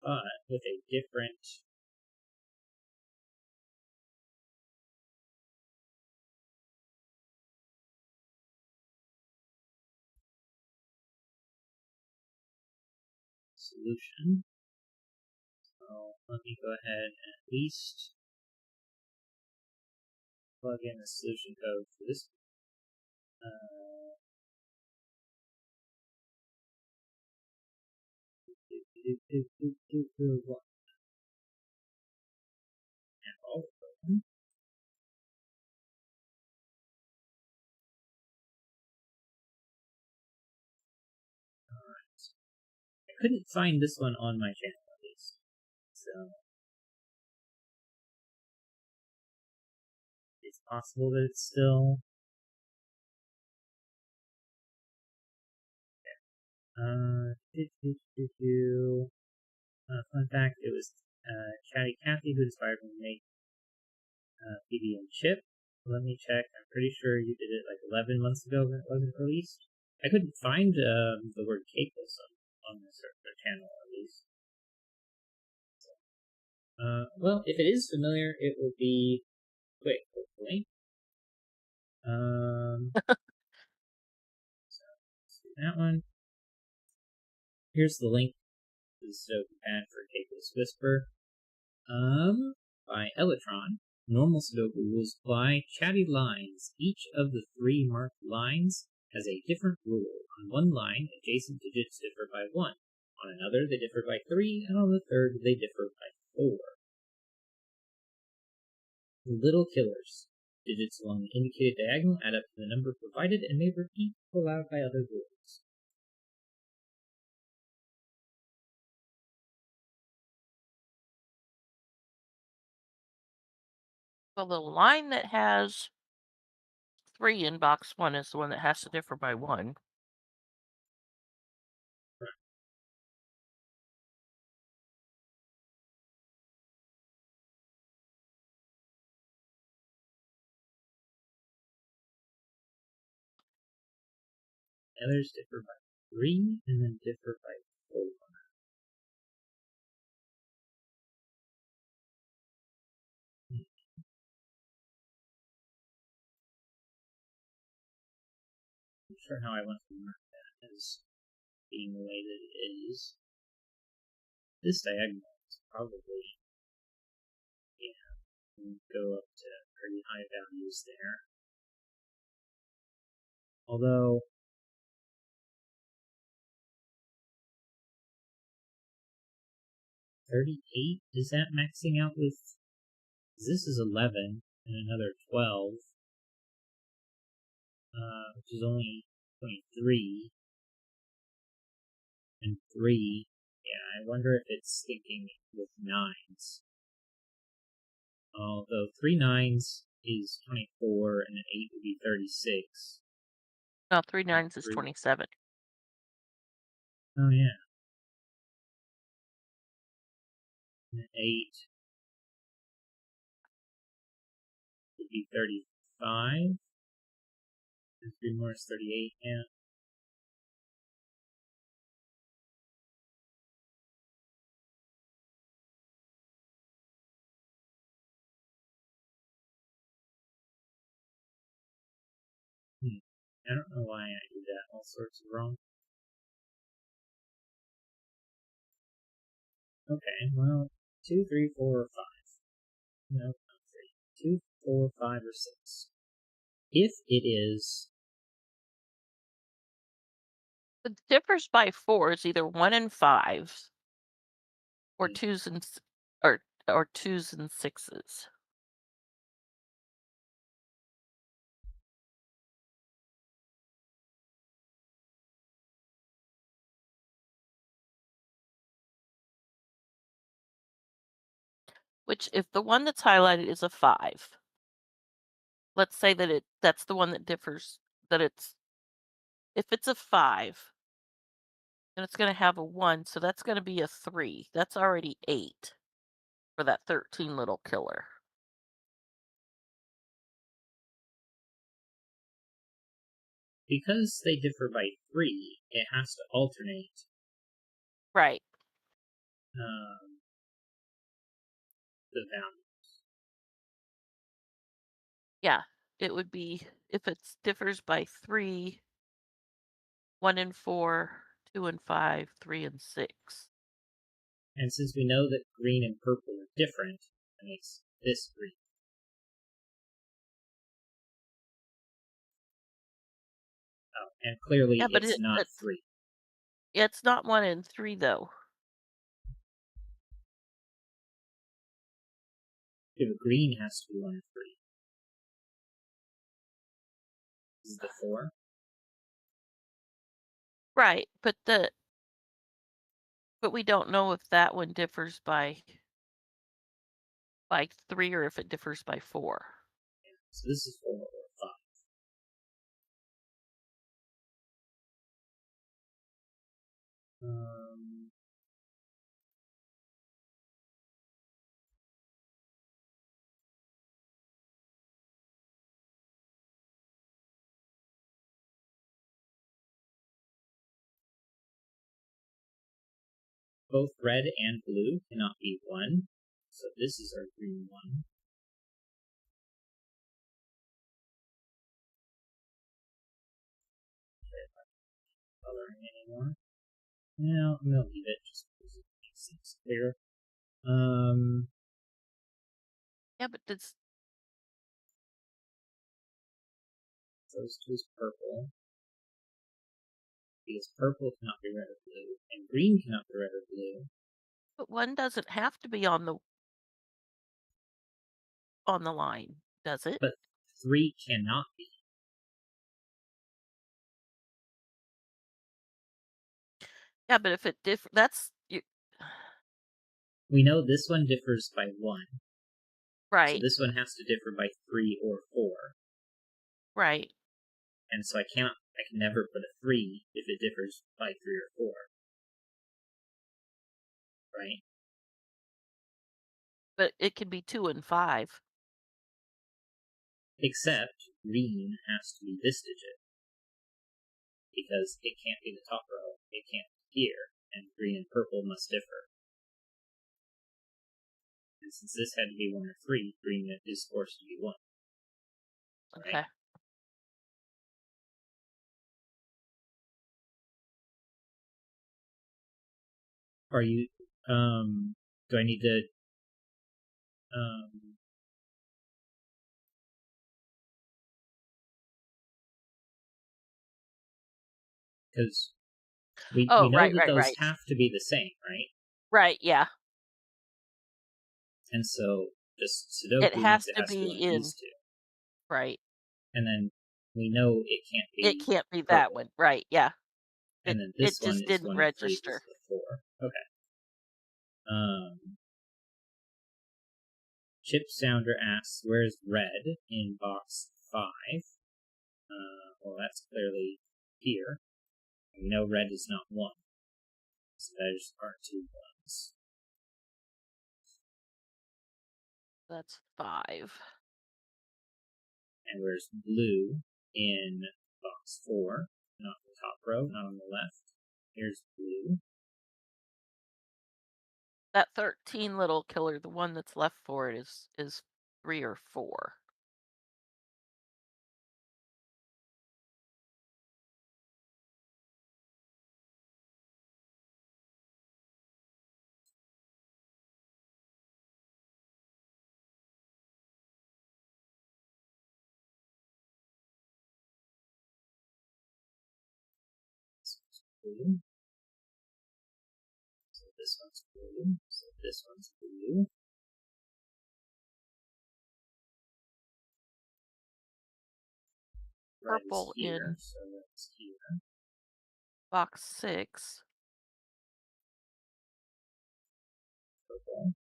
But with a different solution. So let me go ahead and at least plug in the solution code for this. And all of them. Alright. I couldn't find this one on my channel at least. So it's possible that it's still fun fact, it was Chatty Cathy who inspired me to make PB and Chip. Let me check. I'm pretty sure you did it like 11 months ago when it wasn't released. I couldn't find the word capeless on this channel at least. So, well, if it is familiar, it will be quick, hopefully. So let's do that one. Here's the link to the Sudoku pad for Capeless Whisper. By Elytron. Normal Sudoku rules apply chatty lines. Each of the 3 marked lines has a different rule. On one line, adjacent digits differ by 1. On another, they differ by 3, and on the third, they differ by 4. Little killers. Digits along the indicated diagonal add up to the number provided and may repeat if allowed by other rules. Well, the line that has 3 in box 1 is the one that has to differ by 1. Others differ by 3 and then differ by 4. I'm not sure how I want to mark that as being the way that it is. This diagonal is probably, go up to pretty high values there. Although, 38, is that maxing out with, this is 11 and another 12, which is only 23, and 3, yeah, I wonder if it's thinking with 9s. Although 3 9s is 24, and an 8 would be 36. No, 3 9s is 27. Oh, yeah. And an 8 would be 35. And 3 more is 38, yeah. I don't know why I do that all sorts of wrong. Okay, well, 2, 3, 4, or 5. No, not 3. 2, 4, 5, or 6. If it is, It differs by 4 is either 1 and 5 or 2s and or 2s and 6s. Which, if the one that's highlighted is a 5, let's say that that's the one that differs, that if it's a 5, then it's going to have a 1, so that's going to be a 3. That's already 8 for that 13 little killer. because they differ by 3, it has to alternate Right. The values. Yeah, it would be, if it differs by 3, 1 and 4, 2 and 5, 3 and 6. And since we know that green and purple are different, that makes this green. Oh, and clearly Yeah, but it's not 3. it's not 1 and 3 though. Yeah, but green has to be 1 and 3. This is the 4. Right, but we don't know if that one differs by 3 or if it differs by 4. So this is 4 or 5. Um, both red and blue cannot be 1. So this is our green 1. Coloring anymore. No, I'm gonna leave it just because it makes things clear. Yeah, but it's Those two is purple. Because purple cannot be red or blue, and green cannot be red or blue. but one doesn't have to be on the line, does it? But 3 cannot be. Yeah, but if it that's you, We know this one differs by 1. So right, this one has to differ by 3 or 4. right. And so I can never put a 3 if it differs by 3 or 4. Right? But it can be 2 and 5. Except green has to be this digit. Because it can't be the top row. It can't be here. And green and purple must differ. And since this had to be 1 or 3, green is forced to be 1. Okay. Right? Are you, do I need to, because we Oh, know right, that right, those right. have to be the same, right? Right, yeah. And so just It Sudoku has means it to has to be be one of in these two. right. And then we know it can't It be can't be that purple. one. Right, yeah. And then It this one just is didn't 1 and 3, this register. is the 4. Okay. Chip Sounder asks, where's red in box 5? Well, that's clearly here. We know red is not 1. So there's our 2 ones. That's 5. And where's blue in box 4? Not the top row, not on the left. Here's blue. That 13 little killer, the one that's left for it is 3 or 4. This one's blue. So this one's blue. So this one's blue. Red is Purple here, in so that's here. box 6. Purple.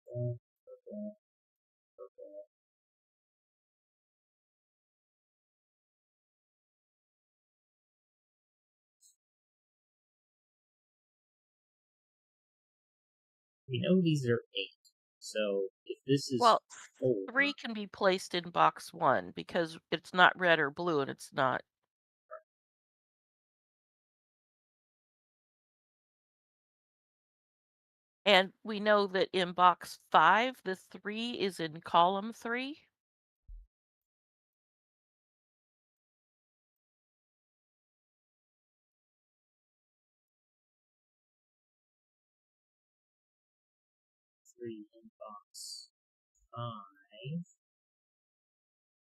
Purple. Purple. Purple. We know these are 8. So if this is Well, 4, 3 can be placed in box 1 because it's not red or blue and it's not. And we know that in box 5, the 3 is in column 3. 3 in box 5.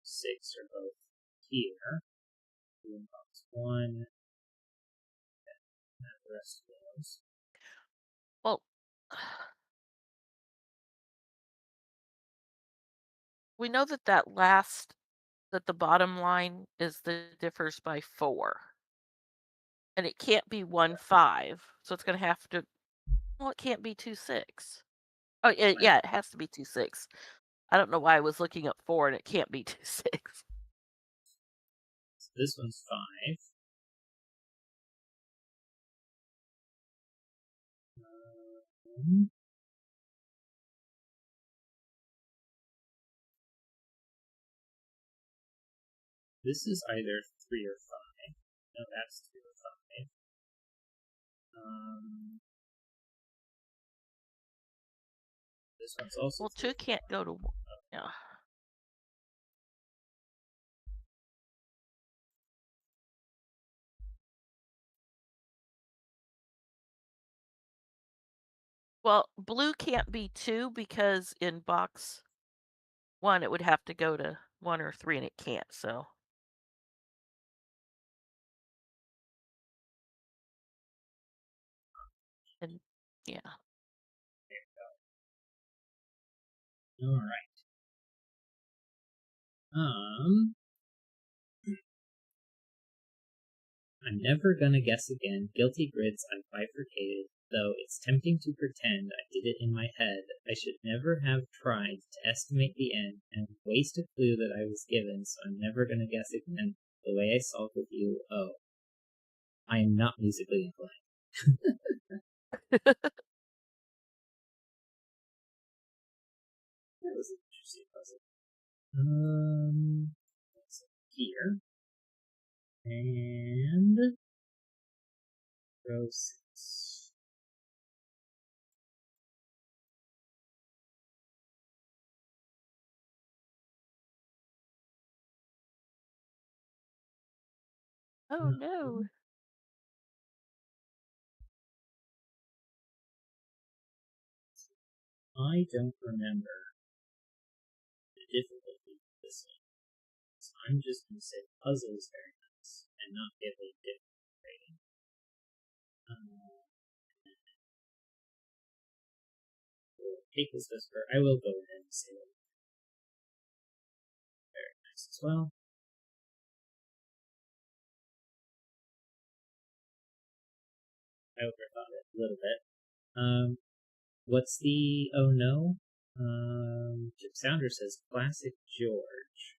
6 are both here. 2 in box 1. Not the rest of those. Well, we know that that the bottom line is the differs by 4. And it can't be 1, 5. So it's going to have to, well, it can't be 2, 6. Oh, yeah, it has to be 2, 6. I don't know why I was looking up 4 and it can't be 2, 6. So this one's 5. This is either 3 or 5. No, that's 3 or 5. This one's also Well, 2 can't go to 1. Yeah. Well, blue can't be 2 because in box 1 it would have to go to 1 or 3 and it can't, so. And yeah. All right. I'm never gonna guess again. Guilty grids I bifurcated, though it's tempting to pretend I did it in my head. I should never have tried to estimate the end and waste a clue that I was given, so I'm never gonna guess again. The way I solved with you, oh. I am not musically inclined. That was an interesting puzzle. Let's here. And row 6. Oh no. I don't remember the difficulty of this one. So I'm just going to say the puzzle is very nice and not give a difficult rating. For Cakeless Whisper, I will go ahead and say that very nice as well. I overthought it a little bit. What's the oh no? Chip Sounder says classic George.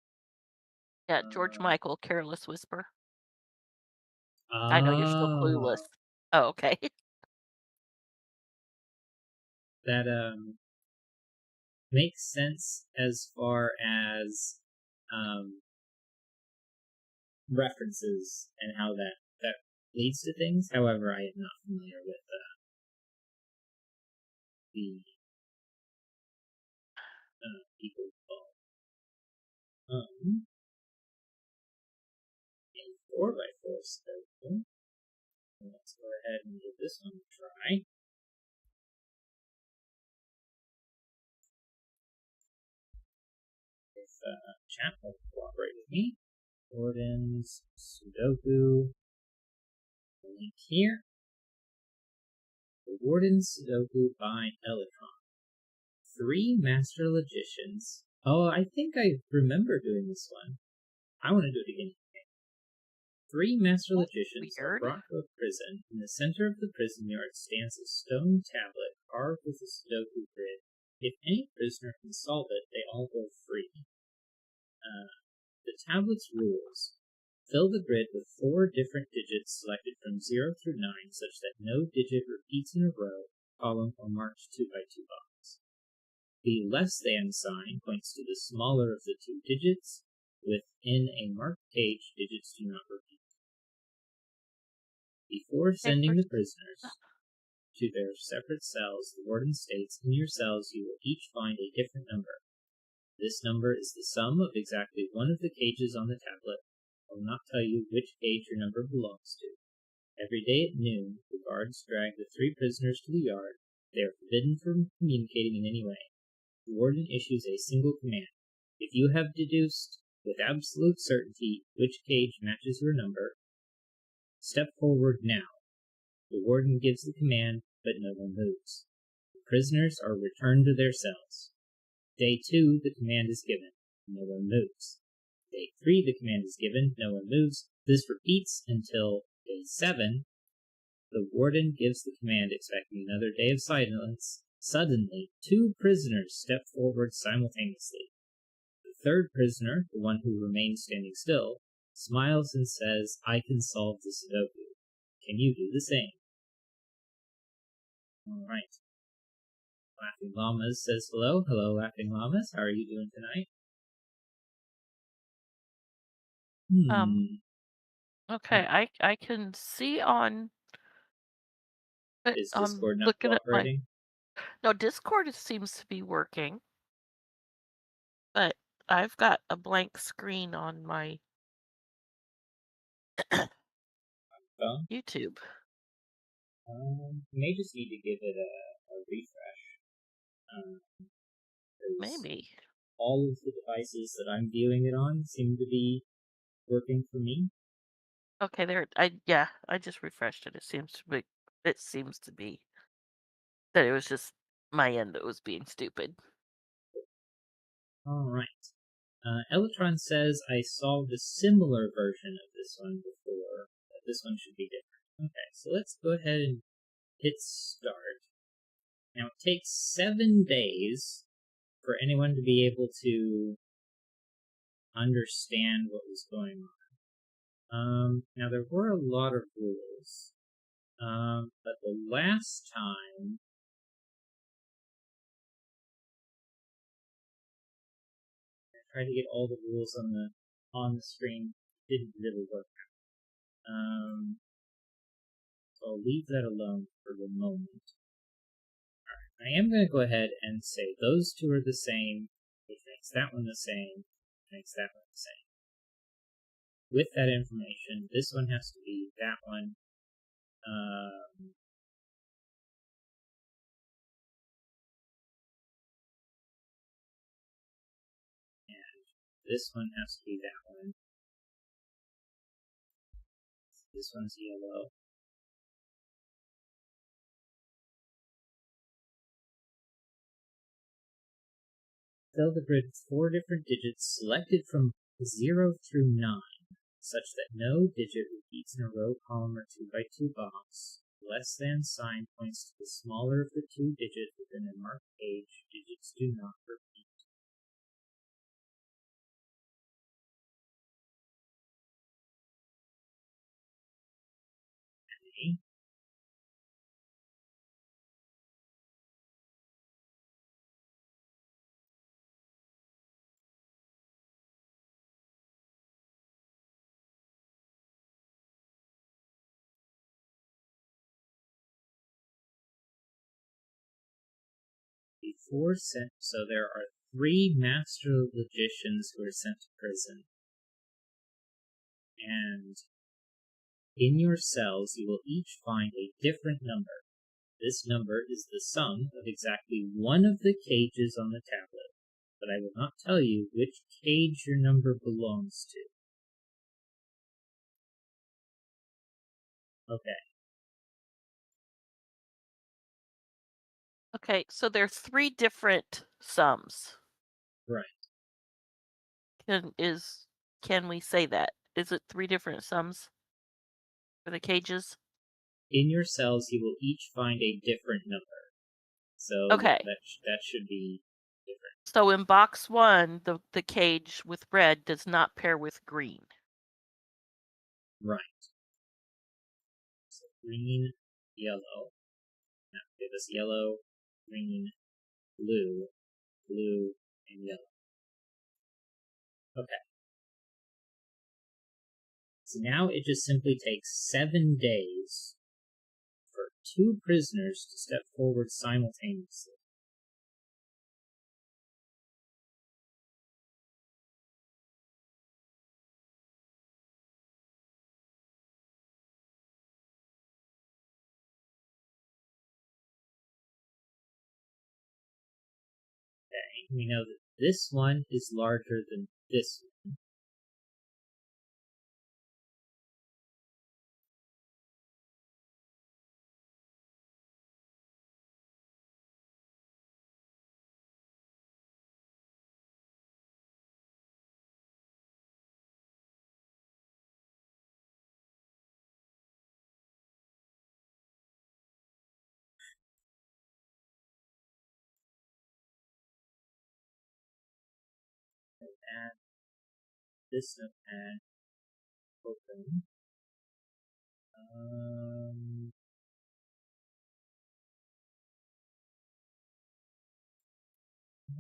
Yeah, George Michael, Careless Whisper. Oh. I know you're still clueless. Oh, okay. That makes sense as far as references and how that leads to things. However, I am not familiar with the people involved. A 4x4 Sudoku. Let's go ahead and give this one a try. If chat will cooperate with me. Gordon's Sudoku. Link here. The Warden's Sudoku by Electron. 3 Master Logicians. Oh, I think I remember doing this one. I want to do it again. 3 Master Logicians are brought to a prison. In the center of the prison yard stands a stone tablet carved with a Sudoku grid. If any prisoner can solve it, they all go free. The tablet's rules. Fill the grid with 4 different digits selected from 0 through 9 such that no digit repeats in a row, column, or marked 2x2 box. The less than sign points to the smaller of the 2 digits. Within a marked page, digits do not repeat. Before sending the prisoners to their separate cells, the warden states, in your cells you will each find a different number. This number is the sum of exactly one of the cages on the tablet. I will not tell you which cage your number belongs to. Every day at noon, the guards drag the 3 prisoners to the yard. They are forbidden from communicating in any way. The warden issues a single command. If you have deduced with absolute certainty which cage matches your number, step forward now. The warden gives the command, but no one moves. The prisoners are returned to their cells. Day 2, the command is given. No one moves. Day 3, the command is given. No one moves. This repeats until day 7. The warden gives the command, expecting another day of silence. Suddenly, 2 prisoners step forward simultaneously. The third prisoner, the one who remains standing still, smiles and says, "I can solve the Sudoku. Can you do the same?" All right. Laughing Llamas says hello. Hello, Laughing Llamas. How are you doing tonight? Okay, I can see on. Is I'm Discord not looking at my. cooperating? No, Discord seems to be working, but I've got a blank screen on my Phone? YouTube. You may just need to give it a refresh. Because Maybe. all of the devices that I'm viewing it on seem to be working for me. Okay, there. I just refreshed it. It seems to be. It seems to be that it was just my end that was being stupid. All right. Electron says I solved a similar version of this one before, but this one should be different. Okay, so let's go ahead and hit start. Now it takes 7 days for anyone to be able to understand what was going on. Now there were a lot of rules, but the last time I tried to get all the rules on the screen, it didn't really work out. So I'll leave that alone for the moment. I am going to go ahead and say those two are the same, which makes that one the same, makes that one the same. With that information, this one has to be that one. And this one has to be that one. This one's yellow. Fill the grid with 4 different digits selected from 0 through 9, such that no digit repeats in a row, column, or 2x2 box. Less than sign points to the smaller of the 2 digits within a marked page. Digits do not repeat. Okay. So there are 3 master logicians who are sent to prison. And in your cells, you will each find a different number. This number is the sum of exactly one of the cages on the tablet, but I will not tell you which cage your number belongs to. Okay. Okay, so there are 3 different sums. Right. Can we say that? Is it 3 different sums for the cages? In your cells, you will each find a different number. So Okay. yeah, that should be different. So in box 1, the cage with red does not pair with green. Right. So green, yellow. Now give us yellow, green, blue, blue, and yellow. Okay. So now it just simply takes 7 days for 2 prisoners to step forward simultaneously. We know that this one is larger than this one. Notepad. This notepad. Open.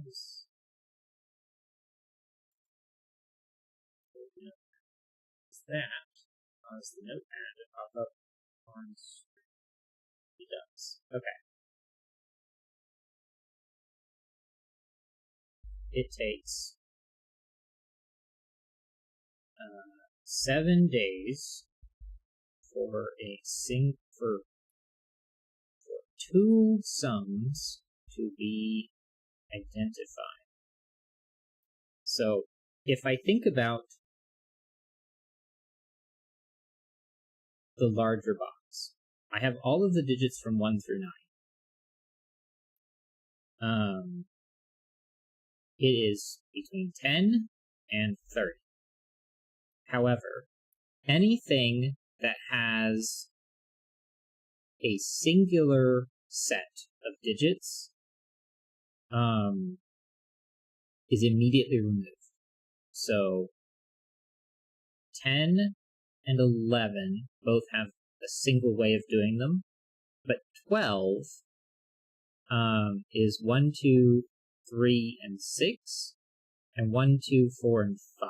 Is that cause the notepad to pop up on screen? It does. Okay. It takes 7 days for for 2 sums to be identified. So if I think about the larger box, I have all of the digits from 1 through 9. It is between 10 and 30. However, anything that has a singular set of digits is immediately removed. So 10 and 11 both have a single way of doing them, but 12 is 1, 2, 3, and 6, and 1, 2, 4, and 5.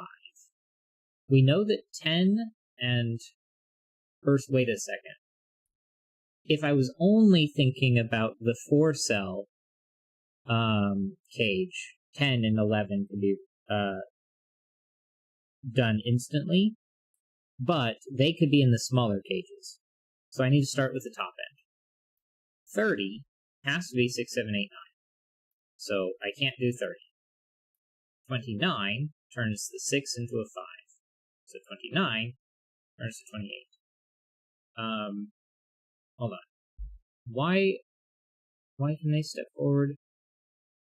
We know that 10 and... First, wait a second. If I was only thinking about the 4-cell cage, 10 and 11 could be done instantly, but they could be in the smaller cages. So I need to start with the top end. 30 has to be 6, 7, 8, 9. So I can't do 30. 29 turns the 6 into a 5. So 29 turns to 28. Hold on. Why can they step forward?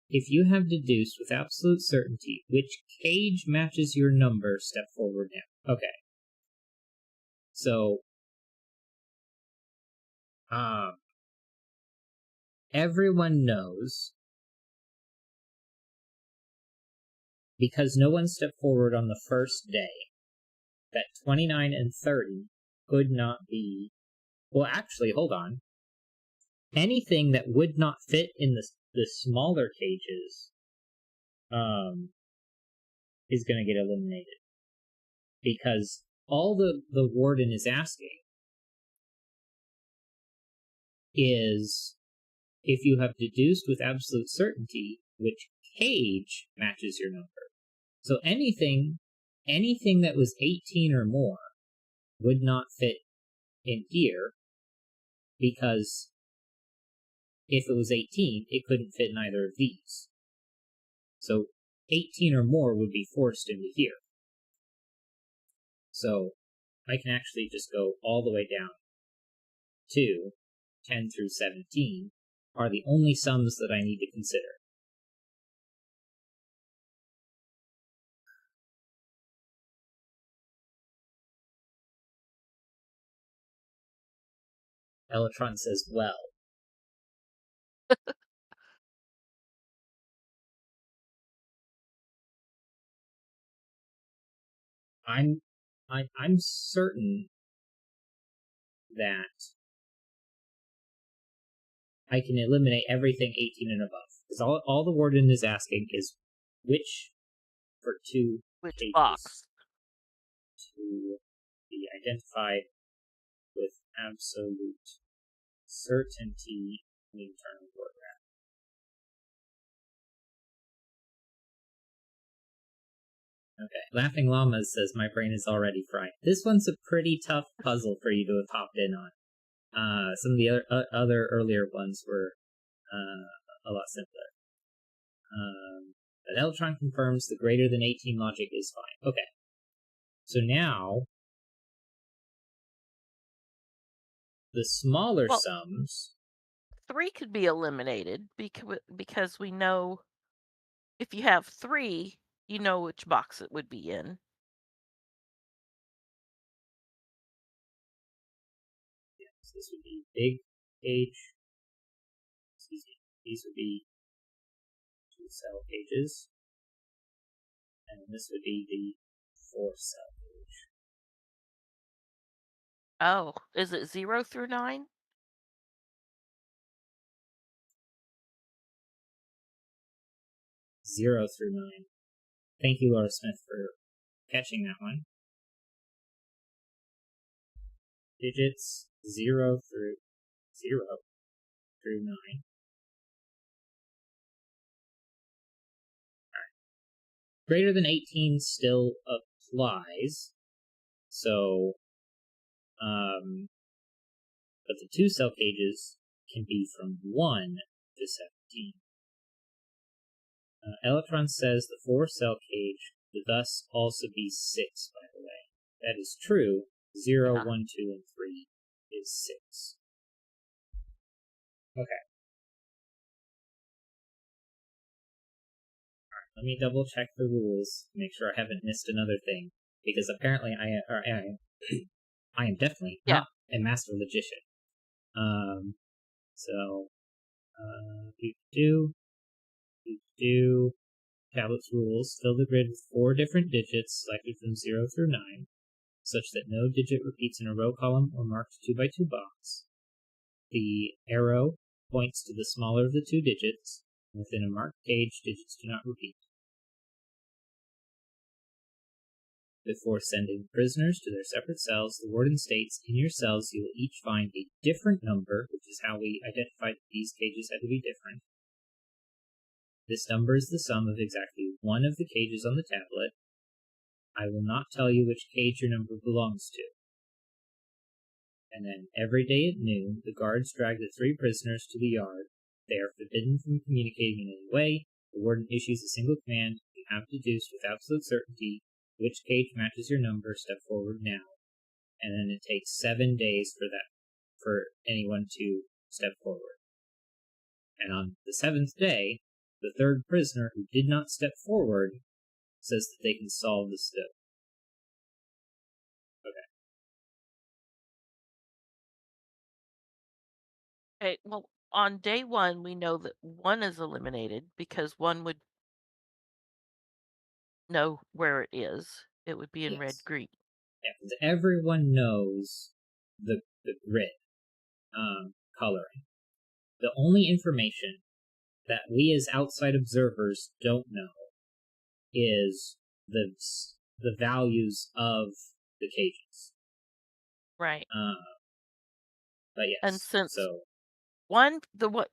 If you have deduced with absolute certainty which cage matches your number, step forward now. Okay. So, everyone knows, because no one stepped forward on the first day, that 29 and 30 could not be... Well, actually, hold on. Anything that would not fit in the smaller cages is going to get eliminated. Because all the warden is asking is, if you have deduced with absolute certainty which cage matches your number. So anything that was 18 or more would not fit in here, because if it was 18, it couldn't fit in either of these. So 18 or more would be forced into here. So I can actually just go all the way down to 10 through 17 are the only sums that I need to consider. Elatron says, well. I'm certain that I can eliminate everything 18 and above. Because all the warden is asking is which cages box to be identified with absolute certainty in the internal word wrap. Okay. Laughing Llama says, my brain is already fried. This one's a pretty tough puzzle for you to have hopped in on. Some of the other earlier ones were a lot simpler. But Electron confirms the greater than 18 logic is fine. Okay. So now, the smaller Well, sums... 3 could be eliminated because we know if you have 3, you know which box it would be in. Yeah, so this would be big cage. Excuse me. These would be 2-cell cages. And this would be the 4-cell cage. Oh, is it 0 through 9? 0 through 9. Thank you, Laura Smith, for catching that one. Digits 0 through 9. Alright. Greater than 18 still applies. So, but the 2-cell cages can be from 1 to 17. Electron says the 4-cell cage would thus also be 6, by the way. That is true. 0, Yeah. 1, 2, and 3 is 6. Okay. Alright, let me double check the rules, make sure I haven't missed another thing, because apparently I am definitely not a master logician. So, do Tablet's rules. Fill the grid with 4 different digits selected from 0 through 9, such that no digit repeats in a row column or marked 2x2 box. The arrow points to the smaller of the 2 digits. Within a marked cage, digits do not repeat. Before sending prisoners to their separate cells, the warden states, in your cells you will each find a different number, which is how we identified that these cages had to be different. This number is the sum of exactly one of the cages on the tablet. I will not tell you which cage your number belongs to. And then every day at noon, the guards drag the 3 prisoners to the yard. They are forbidden from communicating in any way. The warden issues a single command. You have deduced with absolute certainty which cage matches your number. Step forward now. And then it takes 7 days for anyone to step forward. And on the 7th day, the 3rd prisoner who did not step forward says that they can solve the Sudoku. Okay, well, on day 1, we know that 1 is eliminated because 1 would know where it is. It would be in red, green. Yeah, because everyone knows the grid coloring. The only information that we as outside observers don't know is the values of the cages. Right. But yes, And since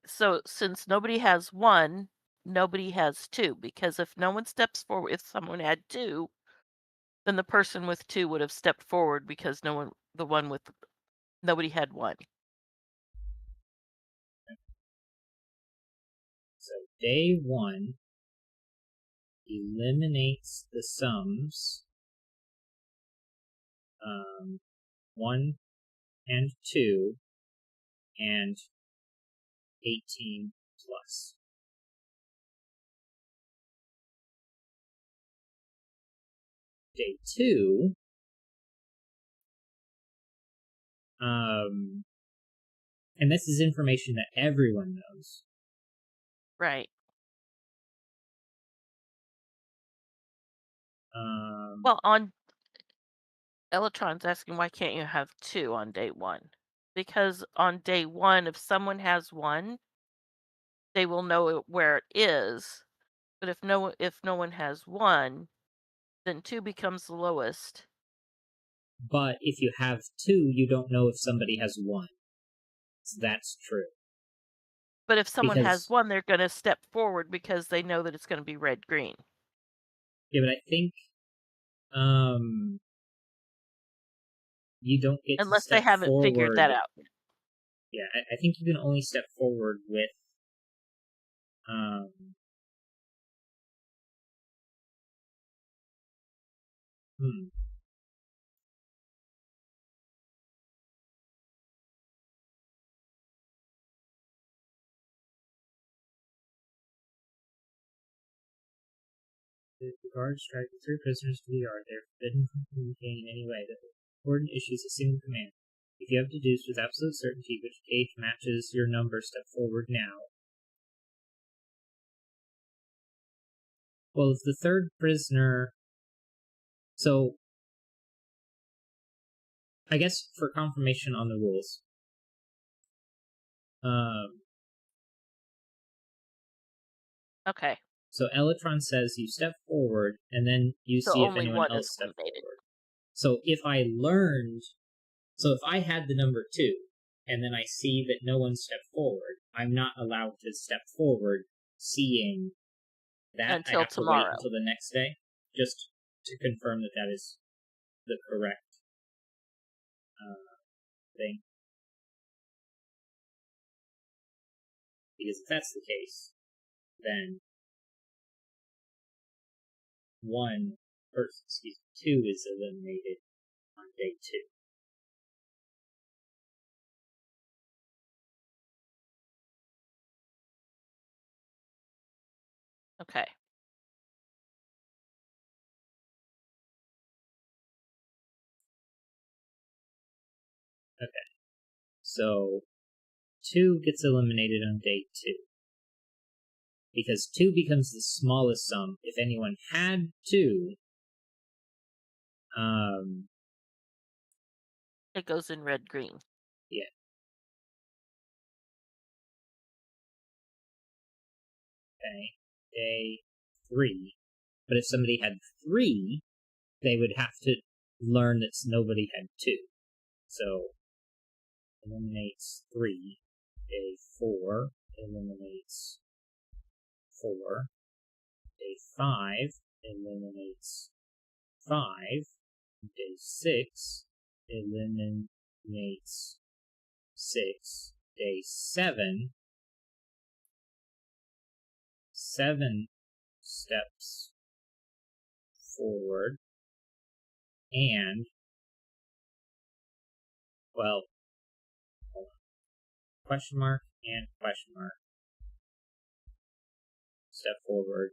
so since nobody has 1, nobody has 2, because if no one steps forward, if someone had 2, then the person with 2 would have stepped forward because nobody had 1. So day 1 eliminates the sums 1 and 2 and 18 plus. Day 2, and this is information that everyone knows. Right. Well, Electron's asking why can't you have 2 on day 1? Because on day 1, if someone has 1, they will know where it is. But if no one has 1, then 2 becomes the lowest. But if you have 2, you don't know if somebody has 1. So that's true. But if someone has 1, they're going to step forward because they know that it's going to be red, green. Yeah, but I think you don't get unless to step they haven't forward. Figured that out. Yeah, I think you can only step forward with If the guards drag the three prisoners to the yard, they are forbidden from communicating in any way. The warden issues a single command. If you have deduced with absolute certainty which cage matches your number, step forward now. Well, if the third prisoner... So, I guess for confirmation on the rules, Okay. so Elatron says you step forward, and then you So see if only anyone one else is stepped eliminated. forward. So if I had the number 2, and then I see that no one stepped forward, I'm not allowed to step forward seeing that. Until I have tomorrow. to wait until the next day, just to confirm that that is the correct thing. Because if that's the case, then 2 is eliminated on day 2. Okay. Okay. So 2 gets eliminated on day 2. Because 2 becomes the smallest sum. If anyone had 2, it goes in red green. Yeah. Okay. Day 3. But if somebody had 3, they would have to learn that nobody had 2. So, eliminates 3. Day 4 eliminates 4. Day 5 eliminates 5. Day 6 eliminates 6. Day 7 steps forward, and, well, hold on. Question mark and question mark. Step forward.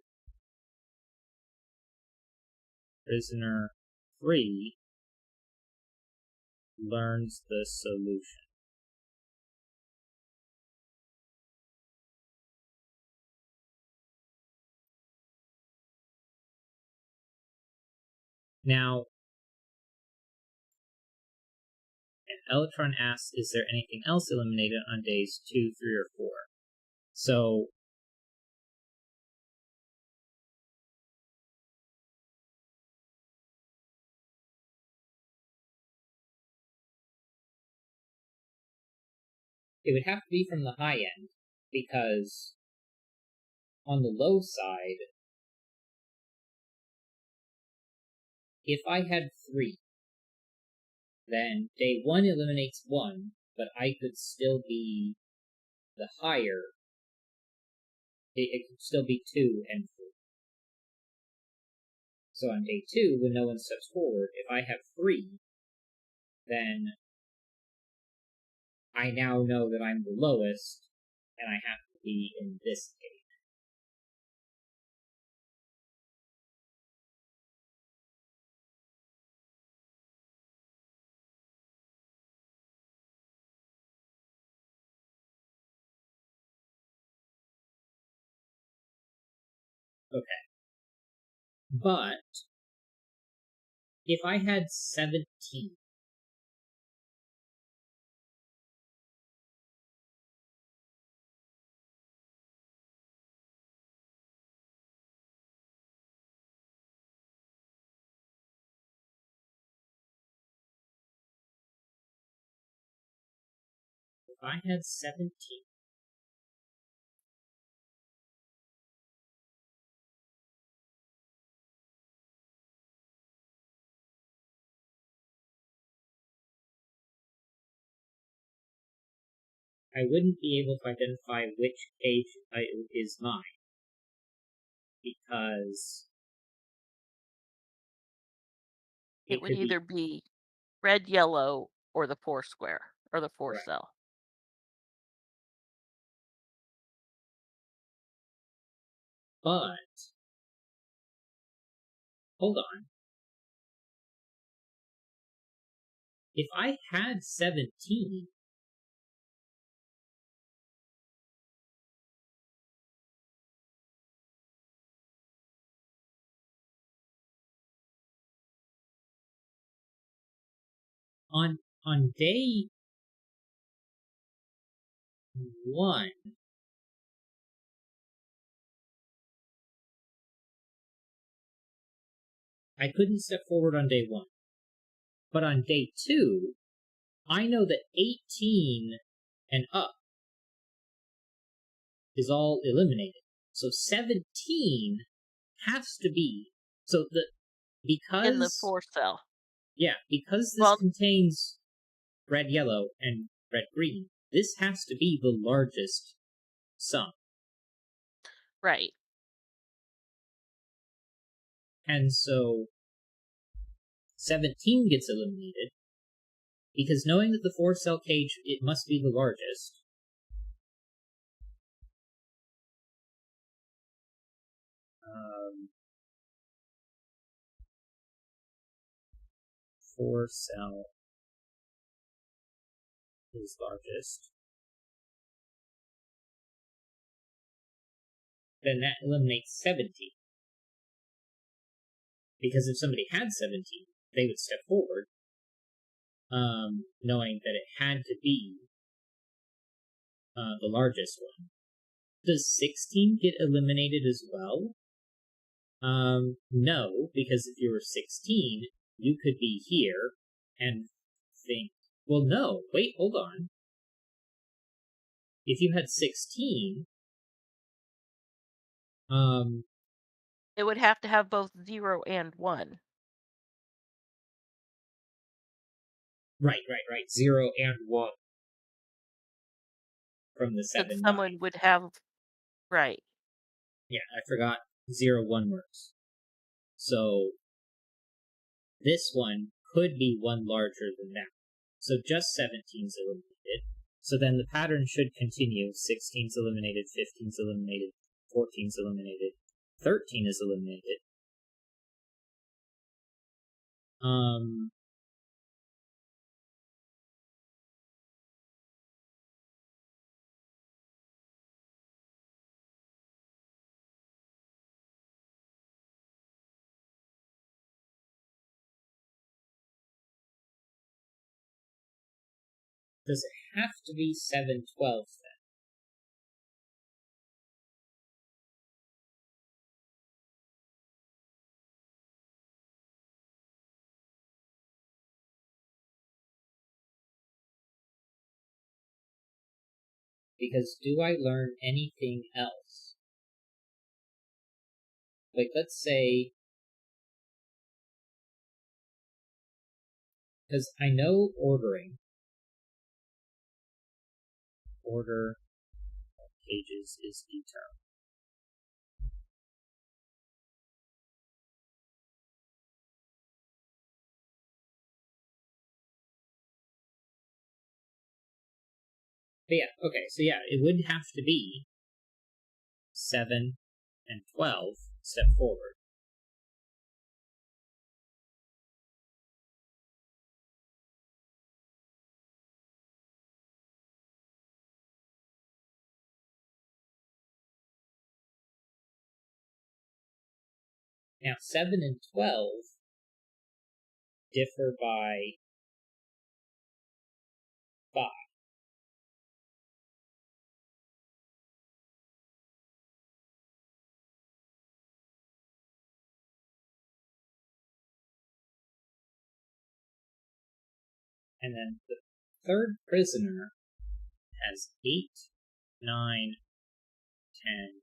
Prisoner 3 learns the solution. Now, Electron asks, is there anything else eliminated on days 2, 3, or 4? So, it would have to be from the high end, because on the low side, if I had 3, then day 1 eliminates 1, but I could still be the higher. It could still be 2 and 3. So on day 2, when no one steps forward, if I have 3, then I now know that I'm the lowest, and I have to be in this cage. Okay. But if I had 17, I wouldn't be able to identify which cage is mine, because It It would could be either be red, yellow, or the 4 square, or the 4 right, cell. but hold on. If I had 17, on day 1, I couldn't step forward on day 1. But on day 2, I know that 18 and up is all eliminated. So 17 has to be, so the In the because 4 cell. because this Well, contains red yellow and red green, this has to be the largest sum. right. And so 17 gets eliminated because knowing that the 4 cell cage, it must be the largest. Um, 4 cell is largest. Then that eliminates 17. Because if somebody had 17, they would step forward, knowing that it had to be the largest one. Does 16 get eliminated as well? No, because if you were 16, you could be here and think, well, no, wait, hold on. If you had 16, It would have to have both 0 and 1. right, 0 and 1 from the That 7, 9. someone would have, right. Yeah, I forgot 0, 1 works. So this one could be one larger than that. So just 17's eliminated. So then the pattern should continue. 16's eliminated, 15's eliminated, 14's eliminated, 13 is eliminated. Um, does it have to be 7, 12 then? Because do I learn anything else? Like, let's say, because I know ordering. Order of cages is determined. But yeah, okay, so yeah, it would have to be 7 and 12 step forward. Now, 7 and 12 differ by 5. And then the third prisoner has 8, 9, 10.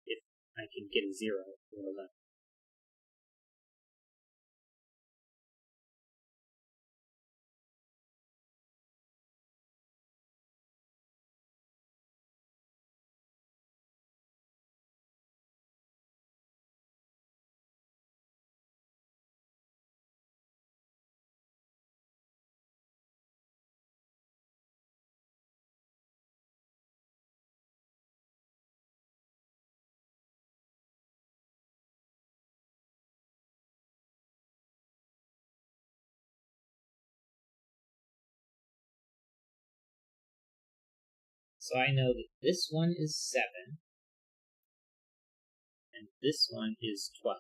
If I can get a 0 or 11. So I know that this one is 7, and this one is 12.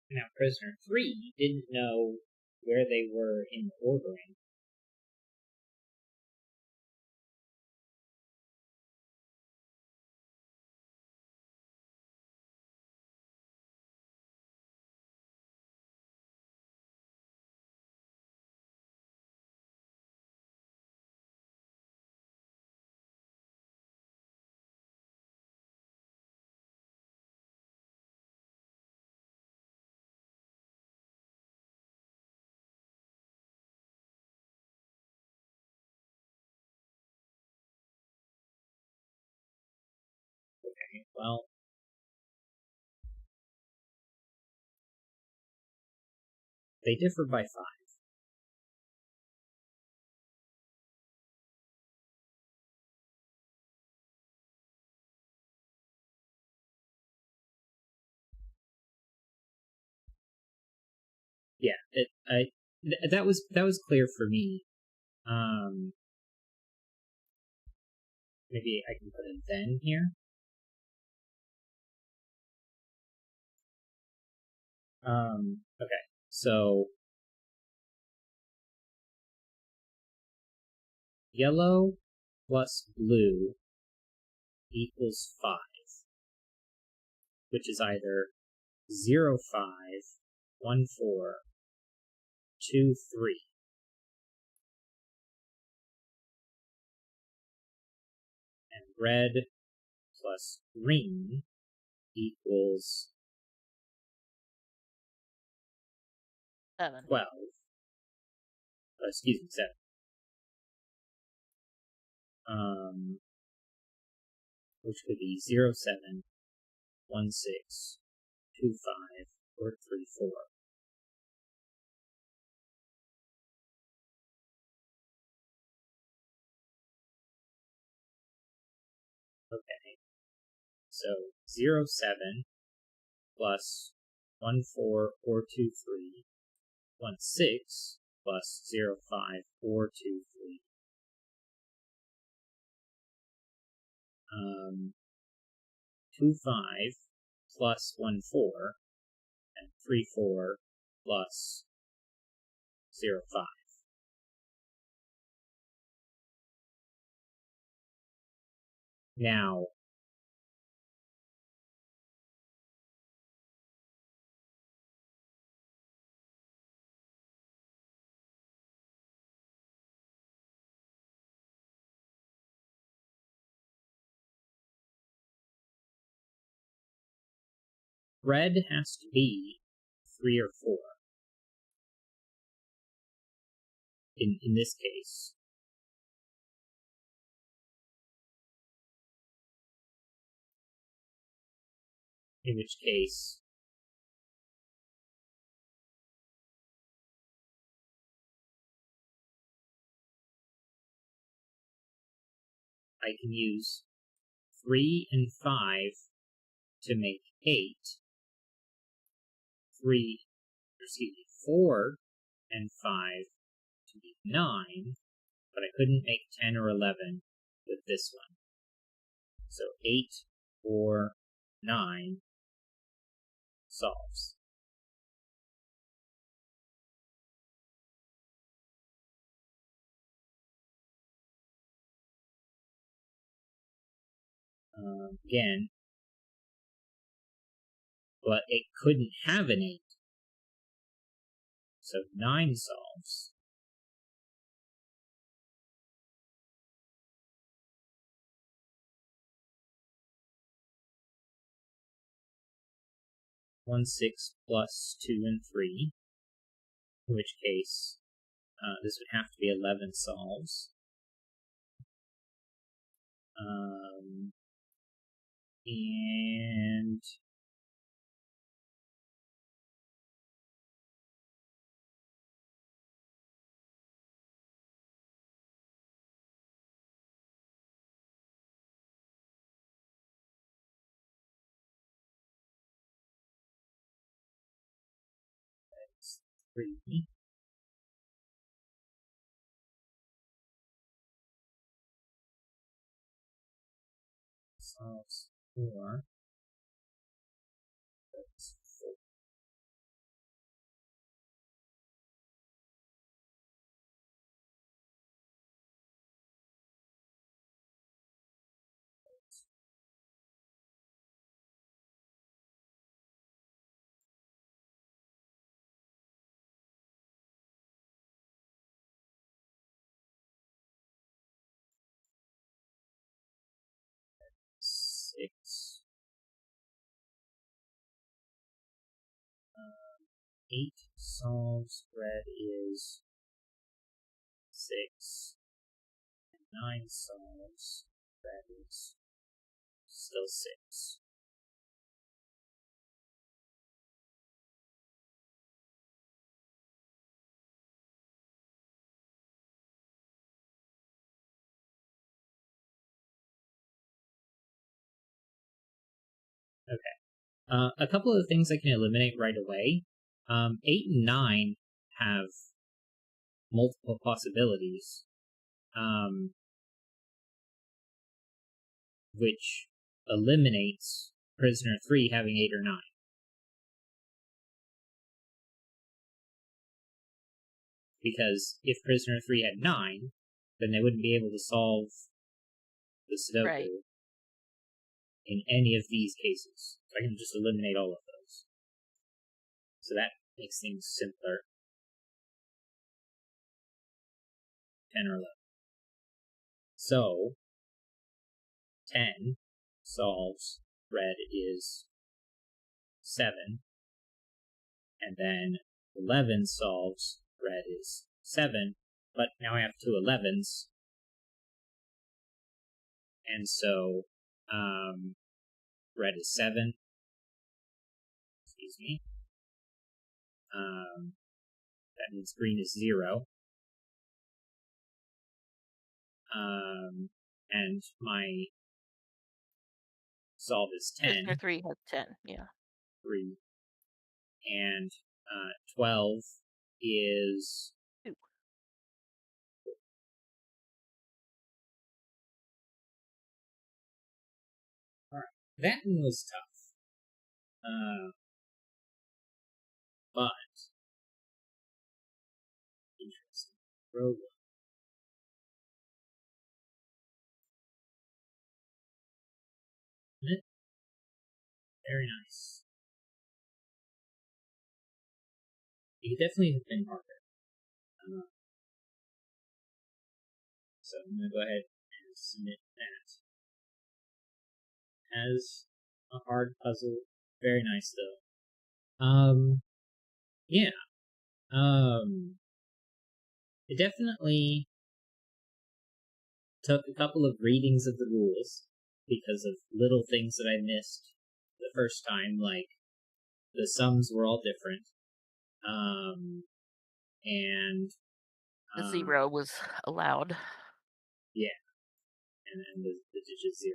Now, prisoner 3 didn't know where they were in the ordering. Okay, well, they differ by 5. Yeah, that was clear for me. Maybe I can put a then here. Okay, so yellow plus blue equals 5, which is either 0, 5, 1, 4, 2, 3. And red plus green equals 7. 12. Excuse me, 7. Which could be 0, 7, 1, 6, 2, 5, or 3, 4. Okay, so 0, 7 plus 1, 4, or 2, 3, 1, 6 plus 0, 5, or 2, 3. 2, 5 plus 1, 4, and 3, 4 plus 0, 5. Now, red has to be 3 or 4 in this case. In which case, I can use 3 and 5 to make 8, 4 and 5 to be 9, but I couldn't make 10 or 11 with this one. So 8 or 9 solves. Again, but it couldn't have an 8. So 9 solves. One, 6 plus 2 and 3, in which case this would have to be 11 solves. And 3 solves 4. That's 4. 6. 8 solves red is 6. 9 solves red is still 6. Okay. A couple of things I can eliminate right away. 8 and 9 have multiple possibilities, which eliminates prisoner 3 having 8 or 9. Because if prisoner 3 had 9, then they wouldn't be able to solve the Sudoku Right. in any of these cases. So I can just eliminate all of those. So that makes things simpler. 10 or 11. So 10 solves red is 7, and then 11 solves red is 7, but now I have two 11s, and so red is 7. Excuse me. That means green is 0. And my solve is 10. Prisoner 3 has 10, yeah. 3. And 12 is 2. Alright. That one was tough. But interesting. Row 1. Very nice. You definitely have been harder. So I'm going to go ahead and submit that as a hard puzzle. Very nice though. Yeah. It definitely took a couple of readings of the rules because of little things that I missed the first time, like the sums were all different. And The 0 was allowed. yeah, and then the digit 0.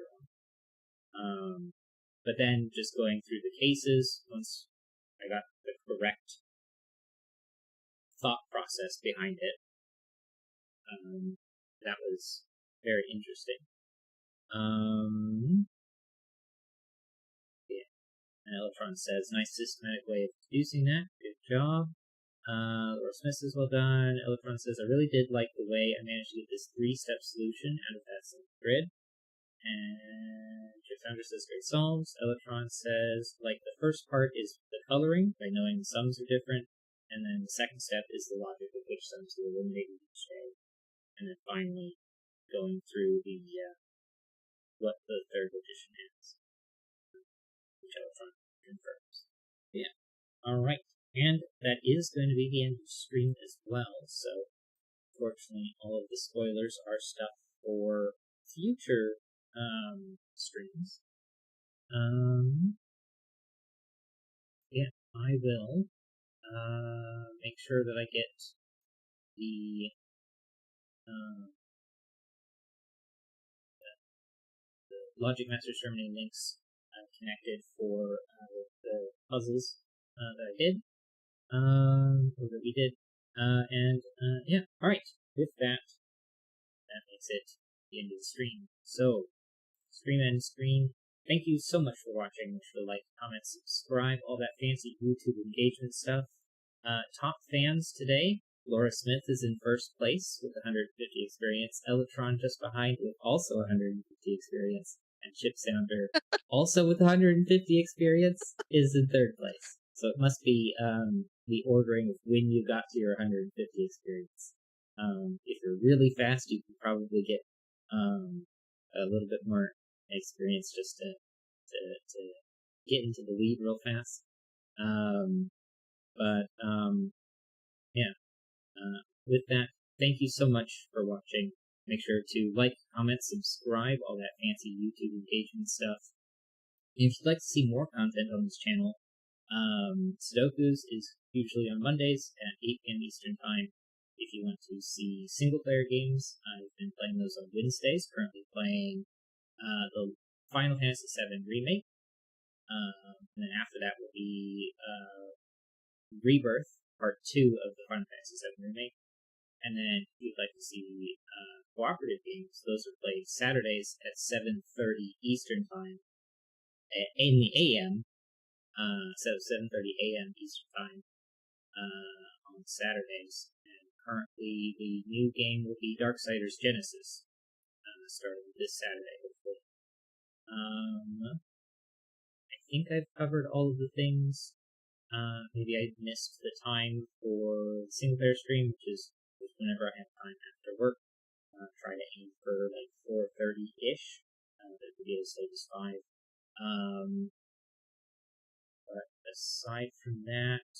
But then just going through the cases, once I got the correct thought process behind it, that was very interesting. Yeah, and Electron says, nice systematic way of producing that. Good job. Laura Smith says, well done. Electron says, I really did like the way I managed to get this 3-step solution out of that simple grid. And Jeff Founder says, great solves. Electron says, like, the first part is the coloring, by knowing the sums are different. And then the second step is the logic of which sums to eliminate in each day. And then finally, going through the what the third edition is, which Electron confirms. Yeah. Alright. And that is going to be the end of the stream as well. So, fortunately, all of the spoilers are stuff for future streams. Yeah, I will make sure that I get the Logic Master Terminating links connected for the puzzles that I did. that we did. Yeah, alright. With that, that makes it the end of the stream. So, stream and screen. Thank you so much for watching. Make sure to like, comment, subscribe, all that fancy YouTube engagement stuff. Top fans today. Laura Smith is in first place with 150 experience. Electron just behind with also 150 experience. And Chip Sounder, also with 150 experience, is in third place. So it must be the ordering of when you got to your 150 experience. If you're really fast, you can probably get a little bit more experience just to get into the lead real fast. Yeah. With that, thank you so much for watching. Make sure to like, comment, subscribe, all that fancy YouTube engagement stuff. And if you'd like to see more content on this channel, Sudoku's is usually on Mondays at 8 p.m. Eastern Time. If you want to see single-player games, I've been playing those on Wednesdays. Currently playing the Final Fantasy VII Remake. And then after that will be Rebirth, Part 2 of the Final Fantasy VII Remake. And then if you'd like to see cooperative games, those are played Saturdays at 7:30 Eastern Time in the AM. So 7:30 a.m. Eastern Time on Saturdays. And currently, the new game will be Darksiders Genesis, starting this Saturday, hopefully. I think I've covered all of the things. Maybe I missed the time for the single player stream, which is whenever I have time after work. Try to aim for like 4:30-ish. That could be as late as 5. But aside from that,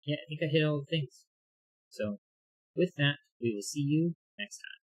yeah, I think I hit all the things. So, with that, we will see you next time.